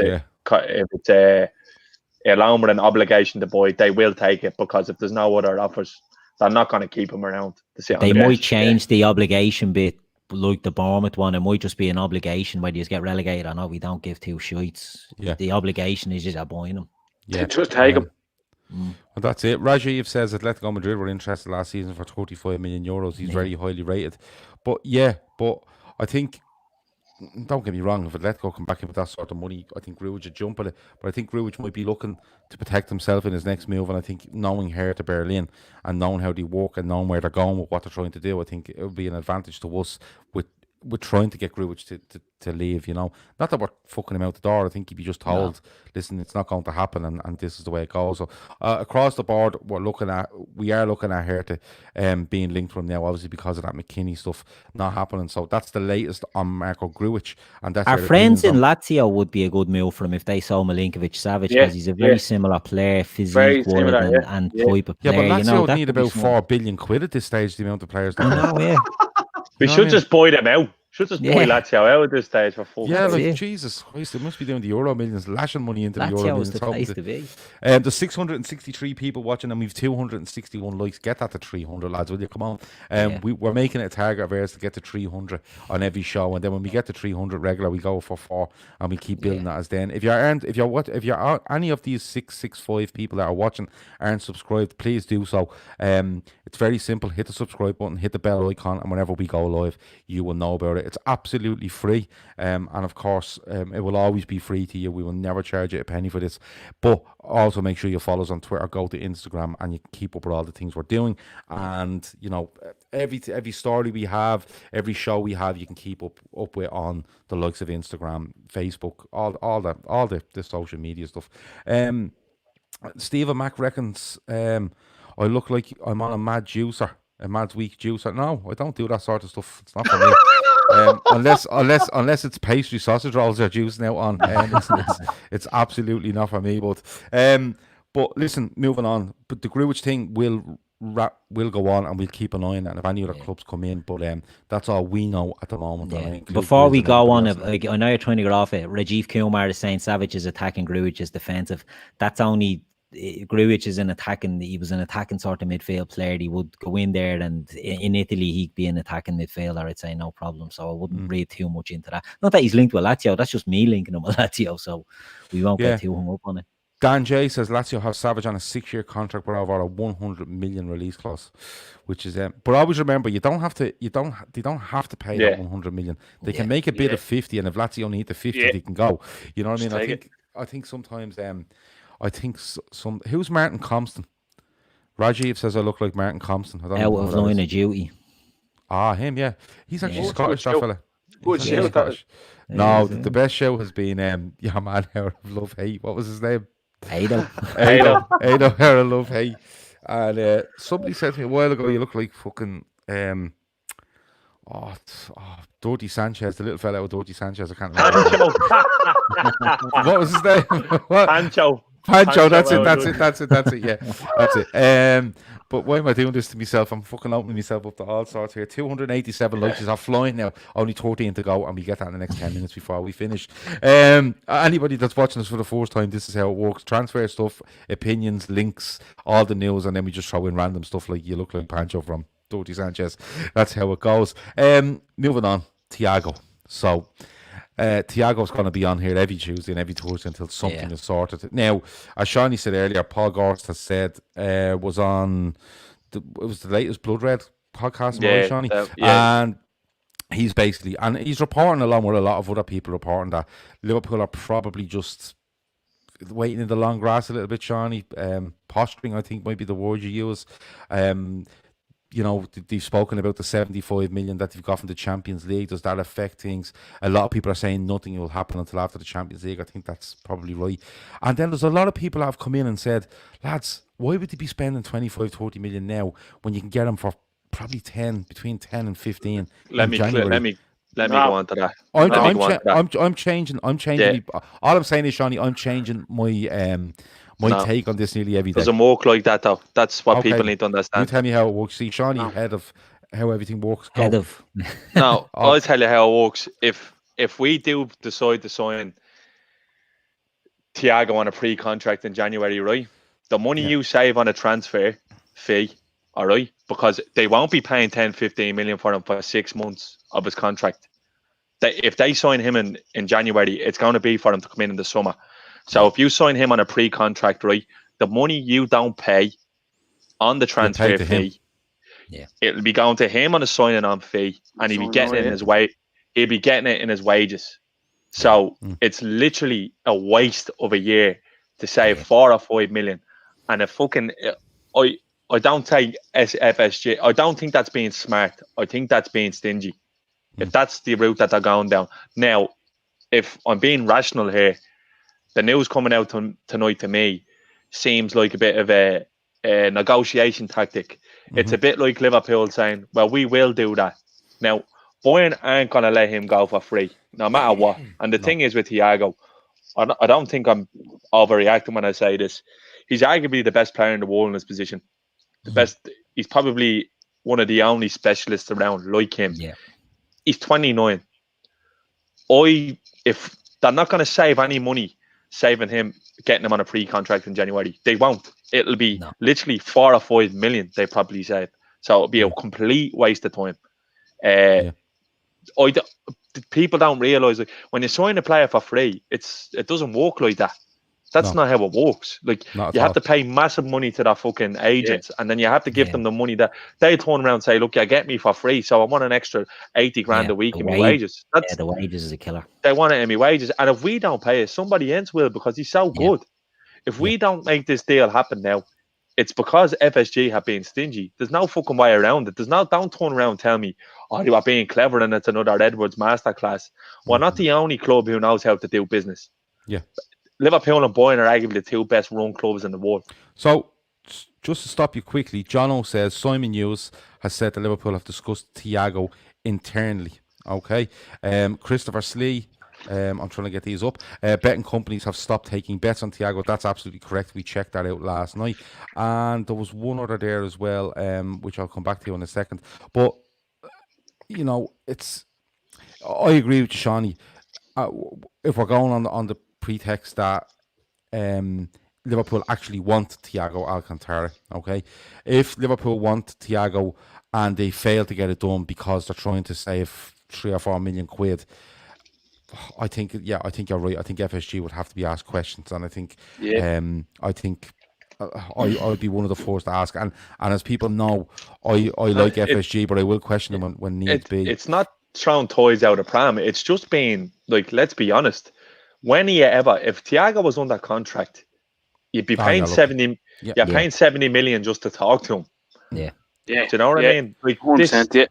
Speaker 2: a loan with an obligation to buy, they will take it because if there's no other offers, they're not going to keep him around.
Speaker 3: They might change the obligation bit, like the Bournemouth one. It might just be an obligation whether you get relegated or not. We don't give two shits. Yeah. The obligation is just buying them.
Speaker 4: Yeah, just take them.
Speaker 1: Well, that's it. Rajiv says Atletico Madrid were interested last season for 35 million euros. He's very highly rated. But I think, don't get me wrong, if Atletico come back in with that sort of money, I think Grujic would jump at it. But I think Grujic might be looking to protect himself in his next move. And I think knowing Hertha Berlin and knowing how they work and knowing where they're going with what they're trying to do, I think it would be an advantage to us with trying to get Grujic to leave, Not that we're fucking him out the door. I think he'd be just told, listen, it's not going to happen and this is the way it goes. So across the board, we are looking at Hertha being linked from now, obviously because of that McKinney stuff not happening. So that's the latest on Marko Grujic. And that's
Speaker 3: our friends in Lazio would be a good move for him if they saw Milinkovic-Savic because he's a very similar player, physique and type of player.
Speaker 1: Yeah, but Lazio need about 4 billion quid at this stage, the amount of players they have.
Speaker 2: We should just buy them out. Should just buy Lazio out at this stage for full.
Speaker 1: Yeah, like Jesus Christ, they must be doing the Euro Millions, lashing money into the Euro Millions.
Speaker 3: Lazio is the place to be.
Speaker 1: There's 663 people watching and we've 261 likes. Get that to 300, lads, will you? Come on. We're making it a target of ours to get to 300 on every show, and then when we get to 300 regular, we go for 4 and we keep building that as then. If you're any of these 665 people that are watching aren't subscribed, please do so. It's very simple. Hit the subscribe button, hit the bell icon, and whenever we go live, you will know about it. It's absolutely free, and of course, it will always be free to you. We will never charge you a penny for this. But also make sure you follow us on Twitter, go to Instagram, and you can keep up with all the things we're doing. And every story we have, every show we have, you can keep up with on the likes of Instagram, Facebook, all the social media stuff. Stephen Mack reckons I look like I'm on a mad juicer. A Mad's Week juicer. No, I don't do that sort of stuff. It's not for me. Unless it's pastry sausage rolls they're juicing out on. It's absolutely not for me. But listen, moving on. But the Grujic thing will go on, and we'll keep an eye on it. And if any other clubs come in, but that's all we know at the moment.
Speaker 3: Yeah. Before we go on, I know you're trying to get off it. Rajiv Kumar is saying Savic is attacking, Grujic is defensive. That's only. Grujic is he was an attacking sort of midfield player. He would go in there, and in Italy he'd be an attacking midfielder, I'd say, no problem. So I wouldn't read too much into that. Not that he's linked with Lazio, that's just me linking him with Lazio, so we won't get too hung up on it.
Speaker 1: Dan J says Lazio have Savic on a 6-year contract with over a 100 million release clause, which is but always remember they don't have to pay that 100 million. They can make a bid of 50, and if Lazio need the 50, they can go. You know what I mean? I think sometimes who's Martin Compston? Rajiv says I look like Martin Compson. I don't
Speaker 3: Out
Speaker 1: know
Speaker 3: of
Speaker 1: who that
Speaker 3: line
Speaker 1: is.
Speaker 3: of duty.
Speaker 1: Ah, him, yeah. He's actually
Speaker 3: Yeah.
Speaker 1: Scottish, that
Speaker 2: Good
Speaker 1: fella.
Speaker 4: Good
Speaker 1: He's
Speaker 4: shout,
Speaker 1: actually
Speaker 4: that
Speaker 1: Scottish.
Speaker 3: He
Speaker 1: No,
Speaker 3: is,
Speaker 1: the
Speaker 3: yeah.
Speaker 1: best show has been your man Hair of Love Hate. What was his name?
Speaker 3: Ado.
Speaker 1: Ado Hair of Love Hate. And somebody said to me a while ago, you look like fucking Dirty Sanchez, the little fella with Dirty Sanchez. I can't remember. What was his name? What?
Speaker 2: Pancho.
Speaker 1: Pancho, that's
Speaker 2: oh,
Speaker 1: it, yeah, that's it. But why am I doing this to myself? I'm fucking opening myself up to all sorts here. 287 likes are flying now. Only 13 to go, and we get that in the next 10 minutes before we finish. Anybody that's watching us for the first time, this is how it works. Transfer stuff, opinions, links, all the news, and then we just throw in random stuff like you look like Pancho from Dirty Sanchez. That's how it goes. Moving on, Thiago. So Thiago's going to be on here every Tuesday and every Thursday until something is sorted. Now, as Shawnee said earlier, Paul Gorst has said was on it was the latest Blood Red podcast, right, Shawnee? And he's basically, and he's reporting along with a lot of other people reporting that Liverpool are probably just waiting in the long grass a little bit, Shawnee. Posturing, I think, might be the word you use. You know, they've spoken about the 75 million that they've got from the Champions League. Does that affect things? A lot of people are saying nothing will happen until after the Champions League. I think that's probably right. And then there's a lot of people that have come in and said, lads, why would they be spending 25, 30 million now when you can get them for probably 10, between 10 and 15
Speaker 2: Let me go on to that.
Speaker 1: I'm changing.
Speaker 2: Yeah.
Speaker 1: All I'm saying is, Shawnee, I'm changing my take on this nearly every day.
Speaker 2: Doesn't work like that, though. That's what people need to understand.
Speaker 1: You tell me how it works. See, Shawnee, head of how everything works. Go.
Speaker 3: Head of.
Speaker 2: No, I'll tell you how it works. If we do decide to sign Thiago on a pre-contract in January, right? The money you save on a transfer fee, all right? Because they won't be paying 10, 15 million for him for 6 months of his contract. If they sign him in January, it's going to be for him to come in the summer. So if you sign him on a pre-contract, right, the money you don't pay on the transfer fee, it'll be going to him on a signing on fee, and he'll be getting it in his He'll be getting it in his wages. So it's literally a waste of a year to save 4 or 5 million, and I don't take FSG. I don't think that's being smart. I think that's being stingy. If that's the route that they're going down. Now, if I'm being rational here, the news coming out tonight to me seems like a bit of a negotiation tactic. It's a bit like Liverpool saying, well, we will do that. Now, Bayern aren't going to let him go for free, no matter what. And the thing is with Thiago, I don't think I'm overreacting when I say this. He's arguably the best player in the world in his position. The best. He's probably one of the only specialists around like him. Yeah. He's 29. If they're not going to save any money saving him, getting him on a pre-contract in January, they won't. It'll be literally 4 or 5 million they probably save. So it'll be a complete waste of time. People don't realise, like, when you sign a player for free, it doesn't work like that. That's not how it works. Like, you have to pay massive money to their fucking agents, and then you have to give them the money that they turn around and say, look, you get me for free, so I want an extra 80 grand a week in my wages.
Speaker 3: The wages is a killer.
Speaker 2: They want it in my wages. And if we don't pay it, somebody else will, because he's so good. If we don't make this deal happen now, it's because FSG have been stingy. There's no fucking way around it. Don't turn around and tell me, oh, you are being clever and it's another Edwards masterclass. We're not the only club who knows how to do business.
Speaker 1: Yeah.
Speaker 2: Liverpool and Bayern are arguably the 2 best run clubs in the world.
Speaker 1: So, just to stop you quickly, Jono says Simon Hughes has said that Liverpool have discussed Thiago internally. Okay. Christopher Slee, I'm trying to get these up. Betting companies have stopped taking bets on Thiago. That's absolutely correct. We checked that out last night. And there was one other there as well, which I'll come back to in a second. But, you know, I agree with you, Shawnee. If we're going on the pretext that Liverpool actually want Thiago Alcantara, okay? If Liverpool want Thiago and they fail to get it done because they're trying to save 3 or 4 million quid, I think you're right. I think FSG would have to be asked questions, and I think I'd be one of the first to ask. And as people know, I like FSG, but I will question them when need be.
Speaker 2: It's not throwing toys out of pram. It's just being, like, let's be honest. If Thiago was under contract, you'd be paying 70. You're paying 70 million just to talk to him.
Speaker 3: Yeah.
Speaker 2: Do you know what I mean? Like
Speaker 4: 100%,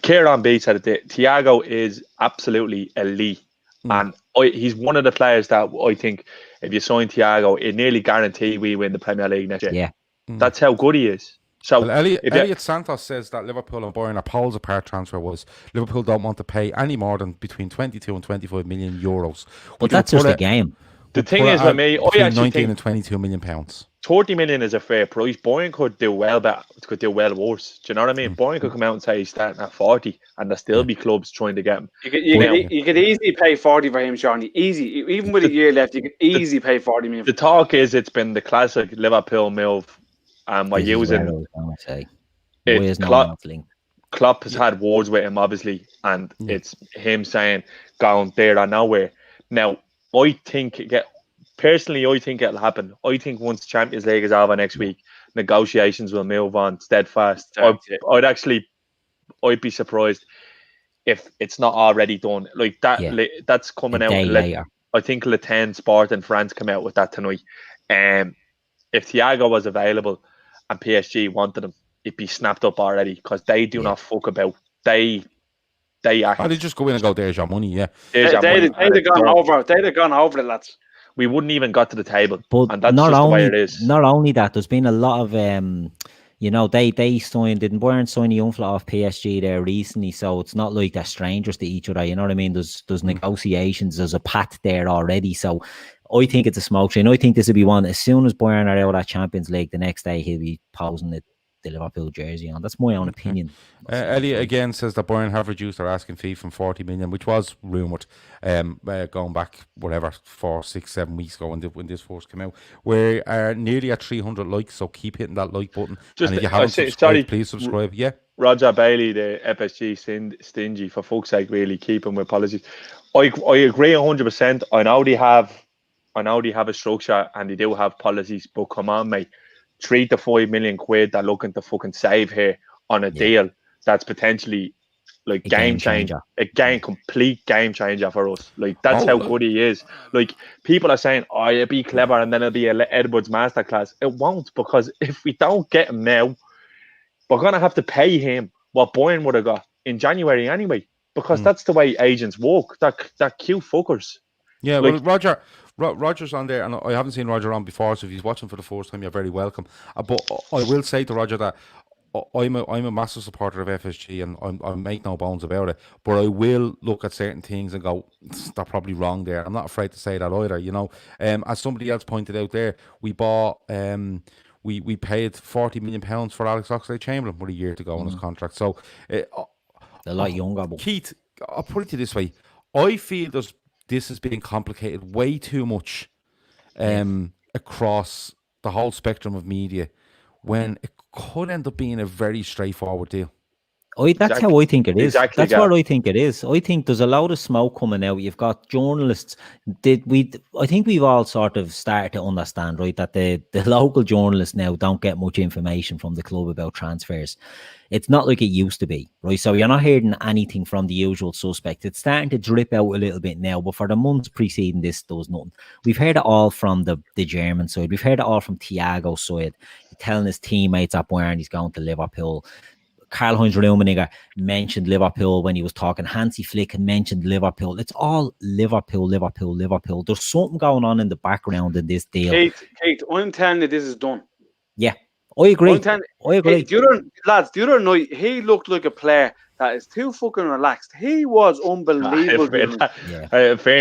Speaker 2: Kieran B said it. Thiago is absolutely elite, and he's one of the players that I think if you sign Thiago, it nearly guarantee we win the Premier League next year.
Speaker 3: Yeah,
Speaker 2: that's how good he is. So
Speaker 1: well, Elliot Santos says that Liverpool and Bayern are poles apart transfer-wise. Liverpool don't want to pay any more than between 22 and 25 million euros.
Speaker 3: But that's just a game.
Speaker 2: The thing is, with me, I actually
Speaker 1: 19
Speaker 2: think
Speaker 1: and 22 million pounds.
Speaker 2: 30 million is a fair price. Bayern could do well, but could do well worse. Do you know what I mean? Bayern could come out and say he's starting at 40, and there'll still be clubs trying to get him.
Speaker 4: You could easily pay 40 for him, Johnny. Easy, even with a year left, you could easily pay 40 million.
Speaker 2: The talk is it's been the classic Liverpool move, and by using Klopp has had words with him, obviously, and it's him saying going there or nowhere. Now, I think personally, I think it'll happen. I think once Champions League is over next week, negotiations will move on steadfast. I'd be surprised if it's not already done. Like that, that's coming out later. I think Le 10 Sport in France come out with that tonight. If Thiago was available and PSG wanted him, it'd be snapped up already because they do not fuck about. They act.
Speaker 1: They just go in and go, there's your money,
Speaker 4: They'd have gone over it, lads.
Speaker 2: We wouldn't even got to the table.
Speaker 3: But
Speaker 2: and that's just the way it is.
Speaker 3: Not only that, there's been a lot of they signed, didn't Bayern sign a young fella off PSG there recently, so it's not like they're strangers to each other, you know what I mean? There's negotiations, there's a pact there already, so I think it's a smoke screen. I think this will be one, as soon as Bayern are out of Champions League, the next day he'll be posing the Liverpool jersey on. That's my own opinion.
Speaker 1: Elliot again says that Bayern have reduced their asking fee from 40 million, which was rumoured going back, 4, 6, 7 weeks ago when this first came out. We're nearly at 300 likes, so keep hitting that like button. And if you haven't subscribed, please subscribe. Yeah.
Speaker 2: Roger Bailey, the FSG stingy, for fuck's sake, really keep him with policies. I agree 100%. I know they have a structure and they do have policies, but come on, mate. 3 to 5 million quid they're looking to fucking save here on a deal that's potentially like game changer. Complete game changer for us. Like that's how good he is. Like people are saying, oh, it'll be clever and then it'll be a Edwards masterclass. It won't, because if we don't get him now, we're gonna have to pay him what Bayern would have got in January anyway. Because that's the way agents work. They're cute fuckers.
Speaker 1: Yeah, like, well, Roger's on there, and I haven't seen Roger on before, so if he's watching for the first time, you're very welcome. But I will say to Roger that I'm a massive supporter of FSG, and I make no bones about it. But I will look at certain things and go, they're probably wrong there. I'm not afraid to say that either. You know, as somebody else pointed out there, we bought we paid £40 million for Alex Oxlade-Chamberlain a year to go on his contract. So
Speaker 3: a lot younger. But
Speaker 1: Keith, I'll put it to you this way: I feel this is being complicated way too much across the whole spectrum of media, when it could end up being a very straightforward deal.
Speaker 3: That's how I think it is. That's what I think it is. I think there's a load of smoke coming out. You've got journalists. I think we've all sort of started to understand, right, that the local journalists now don't get much information from the club about transfers. It's not like it used to be, right? So you're not hearing anything from the usual suspects. It's starting to drip out a little bit now, but for the months preceding this, there was nothing. We've heard it all from the German side. We've heard it all from Thiago's side. He's telling his teammates at Bayern he's going to Liverpool. Karl-Heinz Rummenigge mentioned Liverpool when he was talking. Hansi Flick mentioned Liverpool. It's all Liverpool. There's something going on in the background in this deal.
Speaker 4: Kate, I'm telling you, this is done.
Speaker 3: Yeah, I agree. I agree.
Speaker 4: Hey, the other night, he looked like a player that is too fucking relaxed. He was unbelievable.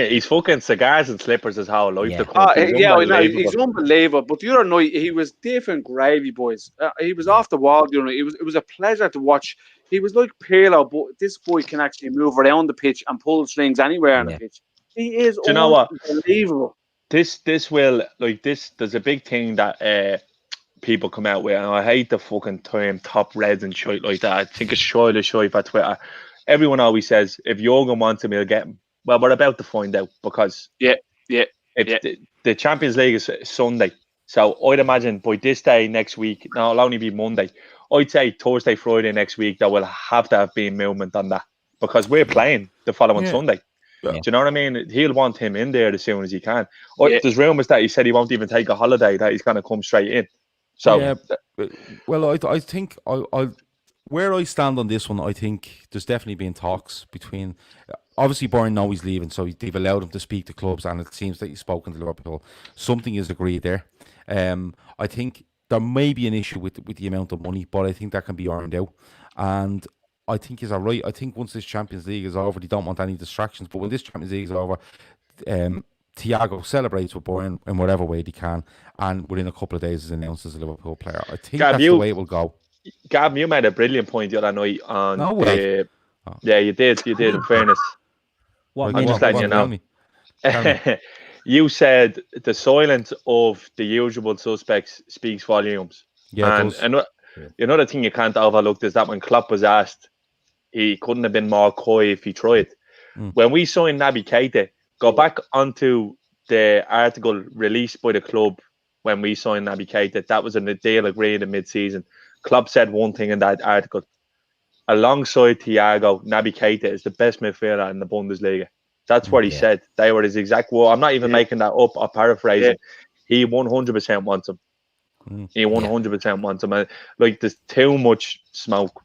Speaker 2: He's fucking cigars and slippers his whole life.
Speaker 4: He's unbelievable. But the other night, he was different gravy, boys. He was off the wall. You know, it was a pleasure to watch. He was like Pirlo, but this boy can actually move around the pitch and pull strings anywhere on the pitch. He is unbelievable.
Speaker 2: There's a big thing that people come out with, and I hate the fucking term top reds and shit like that. I think it's shit for Twitter. Everyone always says if Jurgen wants him, he'll get him. Well, we're about to find out, because the Champions League is Sunday, so I'd imagine by this day next week, no, it'll only be Monday. I'd say Thursday, Friday next week, there will have to have been movement on that, because we're playing the following Sunday. Do you know what I mean? He'll want him in there as soon as he can. Or
Speaker 4: Yeah.
Speaker 2: there's rumours that he said he won't even take a holiday, that he's going to come straight in. So
Speaker 1: yeah, well, I think where I stand on this one, I think there's definitely been talks between. Obviously, Bayern know he's leaving, so they've allowed him to speak to clubs, and it seems that he's spoken to Liverpool. Something is agreed there. I think there may be an issue with the amount of money, but I think that can be ironed out. And I think he's all right. I think once this Champions League is over, they don't want any distractions. But when this Champions League is over, Thiago celebrates with Bayern in whatever way they can, and within a couple of days is announced as a Liverpool player. I think
Speaker 2: Gab,
Speaker 1: that's the way it will go.
Speaker 2: Gab, you made a brilliant point the other night on
Speaker 1: No way.
Speaker 2: Yeah, you did, in fairness.
Speaker 3: What
Speaker 2: I'm just letting you know.
Speaker 1: Tell me.
Speaker 2: You said the silence of the usual suspects speaks volumes.
Speaker 1: Yeah,
Speaker 2: and another thing you can't overlook is that when Klopp was asked, he couldn't have been more coy if he tried. When we signed Naby Keita, go back onto the article released by the club when we signed Naby Keita. That was a deal agreed in mid-season. Klopp said one thing in that article. Alongside Thiago, Naby Keita is the best midfielder in the Bundesliga. That's what he said. They were his exact word. I'm not even making that up or paraphrasing. He 100% wants him. He 100% wants him. And, like, there's too much smoke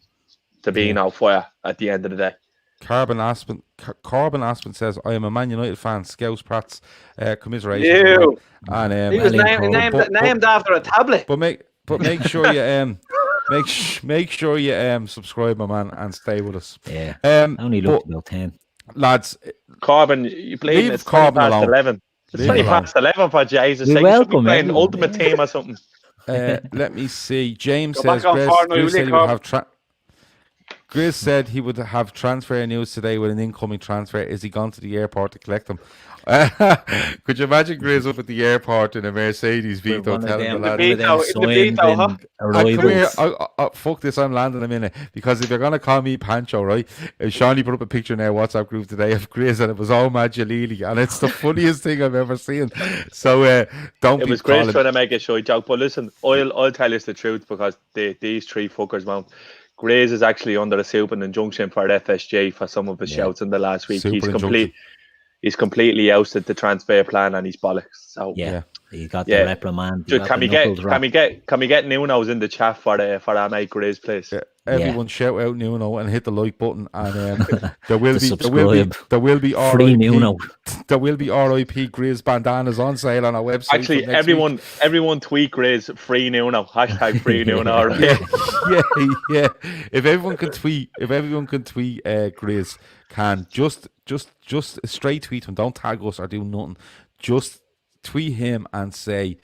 Speaker 2: to be no fire at the end of the day.
Speaker 1: Corbin Aspen says, I am a Man United fan. Scouse Prats, commiseration. And,
Speaker 4: he was named after a tablet.
Speaker 1: But make sure you make sure you subscribe, my man, and stay with us.
Speaker 3: Yeah. Only looked about 10.
Speaker 1: Lads,
Speaker 2: Corbin, you played
Speaker 1: leave
Speaker 2: it's
Speaker 1: Corbin
Speaker 2: 20 past
Speaker 1: alone.
Speaker 2: 11. It's 20 past 11 for Jesus'
Speaker 3: We
Speaker 2: sake. You should be
Speaker 3: welcome
Speaker 2: playing
Speaker 3: everyone,
Speaker 2: Ultimate Team or something.
Speaker 1: let me see. James
Speaker 4: Go
Speaker 1: says,
Speaker 4: back on
Speaker 1: Grizz said he would
Speaker 4: Corbin.
Speaker 1: have Grizz said he would have transfer news today with an incoming transfer. Is he gone to the airport to collect him? Could you imagine Grizz up at the airport in a Mercedes Vito telling the lads, fuck this, I'm landing a minute. Because if you're going to call me Pancho, right? Shawnee put up a picture in our WhatsApp group today of Grizz, and it was all Mad Jalili, and it's the funniest thing I've ever seen. So don't
Speaker 2: It
Speaker 1: be
Speaker 2: was great
Speaker 1: calling.
Speaker 2: trying to make a shy joke, but listen, I'll tell you the truth because these three fuckers won't. Grays is actually under a super injunction for FSG for some of his shouts in the last week. He's completely ousted the transfer plan and he's bollocks. So
Speaker 3: he got the reprimand.
Speaker 2: Can we get Nuno's in the chat for our mate Grays, please?
Speaker 1: Everyone shout out Nuno and hit the like button, and there will be
Speaker 3: free Nuno.
Speaker 1: There will be RIP Grizz bandanas on sale on our website.
Speaker 2: Actually, everyone tweet Grizz free Nuno # free Nuno.
Speaker 1: Yeah. If everyone can tweet Grizz, can just a straight tweet him. Don't tag us or do nothing. Just tweet him and say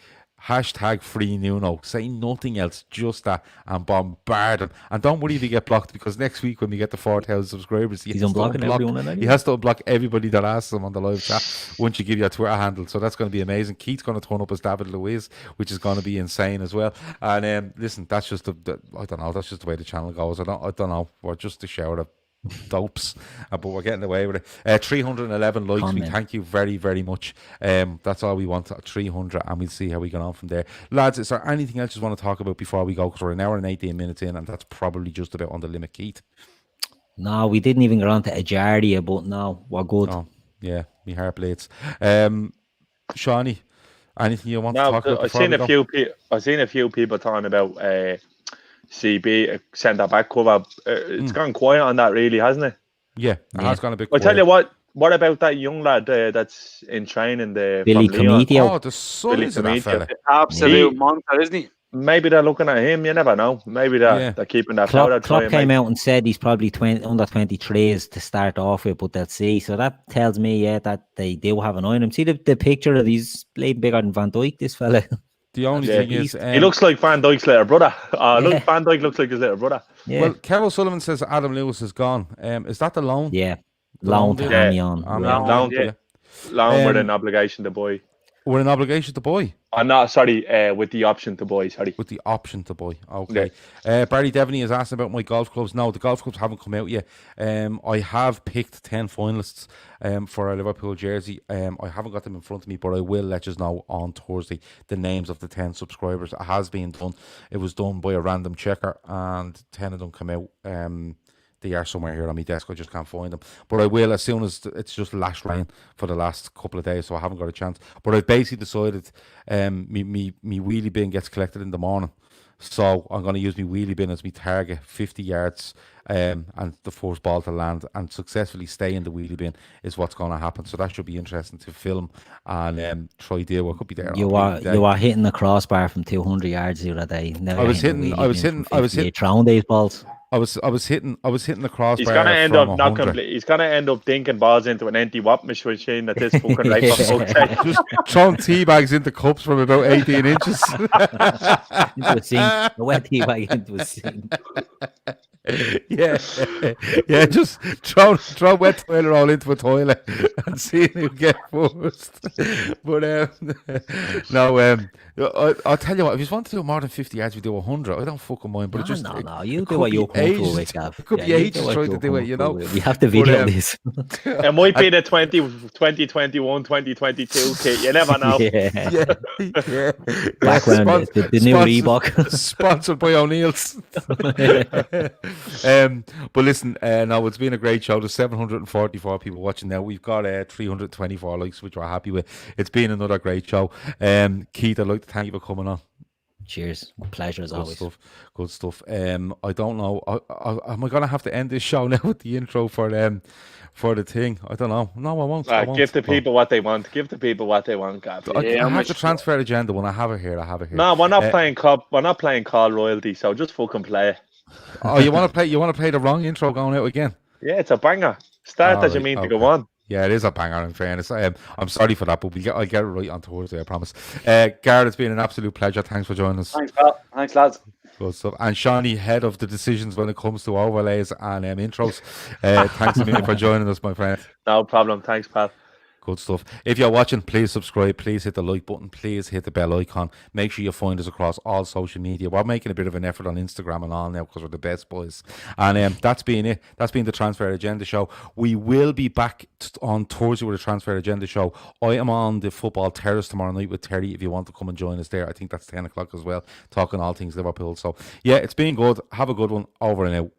Speaker 1: # free Nuno. Say nothing else, just that, and bombard him. And don't worry if you get blocked, because next week when we get to 4,000 subscribers,
Speaker 3: he's unblocking everyone.
Speaker 1: He has to unblock everybody that asks him on the live chat once you give your Twitter handle. So that's going to be amazing. Keith's going to turn up as David Luiz, which is going to be insane as well. And listen, that's just I don't know. That's just the way the channel goes. I don't know. We're just a shower of dopes, but we're getting away with it. 311 likes. We thank you very, very much. That's all we want, 300, and we'll see how we get on from there. Lads, is there anything else you want to talk about before we go? Because we're an hour and 18 minutes in, and that's probably just about on the limit, Keith.
Speaker 3: No, we didn't even get on to Ajardia, but no, we're good.
Speaker 1: Oh, yeah, my heart bleeds. Shawnee, anything you want to talk about?
Speaker 2: I've seen a few people talking about CB centre back cover. It's gone quiet on that, really, hasn't it?
Speaker 1: Yeah, it has gone a bit quiet.
Speaker 2: I tell you what about that young lad that's in training there?
Speaker 3: Billy Comedio.
Speaker 1: Oh, the son of that fella.
Speaker 4: Absolute monster, isn't he?
Speaker 2: Maybe they're looking at him, you never know. Maybe they're keeping that
Speaker 3: Klopp came out and said he's probably under 23s to start off with, but they'll see. So that tells me, that they do have an eye on him. See the picture of he's played bigger than Van Dijk, this fella.
Speaker 1: The only thing is...
Speaker 2: he looks like Van Dijk's little brother. Van Dijk looks like his little brother.
Speaker 3: Yeah.
Speaker 1: Well, Carol Sullivan says Adam Lewis is gone. Is that the loan?
Speaker 3: Yeah. Loan to Amiens.
Speaker 2: Loan with an obligation to buy.
Speaker 1: With an obligation to buy?
Speaker 2: With the option to buy,
Speaker 1: With the option to buy, okay. Yeah. Barry Devaney is asking about my golf clubs. No, the golf clubs haven't come out yet. I have picked 10 finalists for a Liverpool jersey. I haven't got them in front of me, but I will let you know on Thursday the names of the 10 subscribers. It has been done. It was done by a random checker, and 10 of them come out. They are somewhere here on my desk. I just can't find them. But I will as soon as it's just lashed rain for the last couple of days, so I haven't got a chance. But I've basically decided me wheelie bin gets collected in the morning. So I'm going to use my wheelie bin as my target, 50 yards, and the first ball to land and successfully stay in the wheelie bin is what's going to happen. So that should be interesting to film and try deal. What could be there?
Speaker 3: You are hitting the crossbar from 200 yards the other day. Now
Speaker 1: I was hitting
Speaker 3: throwing these balls.
Speaker 1: I was hitting the crossbar.
Speaker 2: He's gonna end up not complete. He's gonna end up dinking balls into an empty whop machine at this fucking rate.
Speaker 1: Just throwing tea bags into cups from about 18 inches.
Speaker 3: Into a sink. A wet tea bag into a sink.
Speaker 1: Yeah, just throw wet toilet roll into a toilet and see who get first. But I'll tell you what, if you want to do more than 50 yards, we do 100. I don't fucking mind, but
Speaker 3: no, you do what you're comfortable with, Gav.
Speaker 1: It could be ages trying to do it, you know.
Speaker 3: We have to video this.
Speaker 2: It might be the 2021, 2022 kit. You never know.
Speaker 1: Yeah.
Speaker 3: Background, the new Reebok.
Speaker 1: Sponsored by O'Neill's. But listen, no, it's been a great show. There's 744 people watching now. We've got 324 likes, which we're happy with. It's been another great show. Keith, I'd like to thank you for coming on.
Speaker 3: Cheers. Pleasure as always.
Speaker 1: Good stuff. I don't know. Am I going to have to end this show now with the intro for the thing? I don't know. No, I won't.
Speaker 2: Give the people what they want. Give the people what they want, Gav.
Speaker 1: I have the transfer agenda when I have it here.
Speaker 2: No, we're not playing call. We're not playing call royalty. So just fucking play it.
Speaker 1: Oh, you want to play? You want to play the wrong intro going out again?
Speaker 2: Yeah, it's a banger. Start as you mean to go on.
Speaker 1: Yeah, it is a banger, in fairness. I'm sorry for that, but I'll get it right on Thursday, I promise. Gareth, it's been an absolute pleasure. Thanks for joining us.
Speaker 4: Thanks, pal. Thanks, lads.
Speaker 1: Good stuff. And Shawnee, head of the decisions when it comes to overlays and intros. Thanks a million for joining us, my friend.
Speaker 2: No problem. Thanks, pal.
Speaker 1: Good stuff. If you're watching, please subscribe. Please hit the like button. Please hit the bell icon. Make sure you find us across all social media. We're making a bit of an effort on Instagram and all now because we're the best boys. And that's been it. That's been the Transfer Agenda Show. We will be back on Thursday with the Transfer Agenda Show. I am on the Football Terrace tomorrow night with Terry if you want to come and join us there. I think that's 10 o'clock as well, talking all things Liverpool. So, yeah, it's been good. Have a good one. Over and out.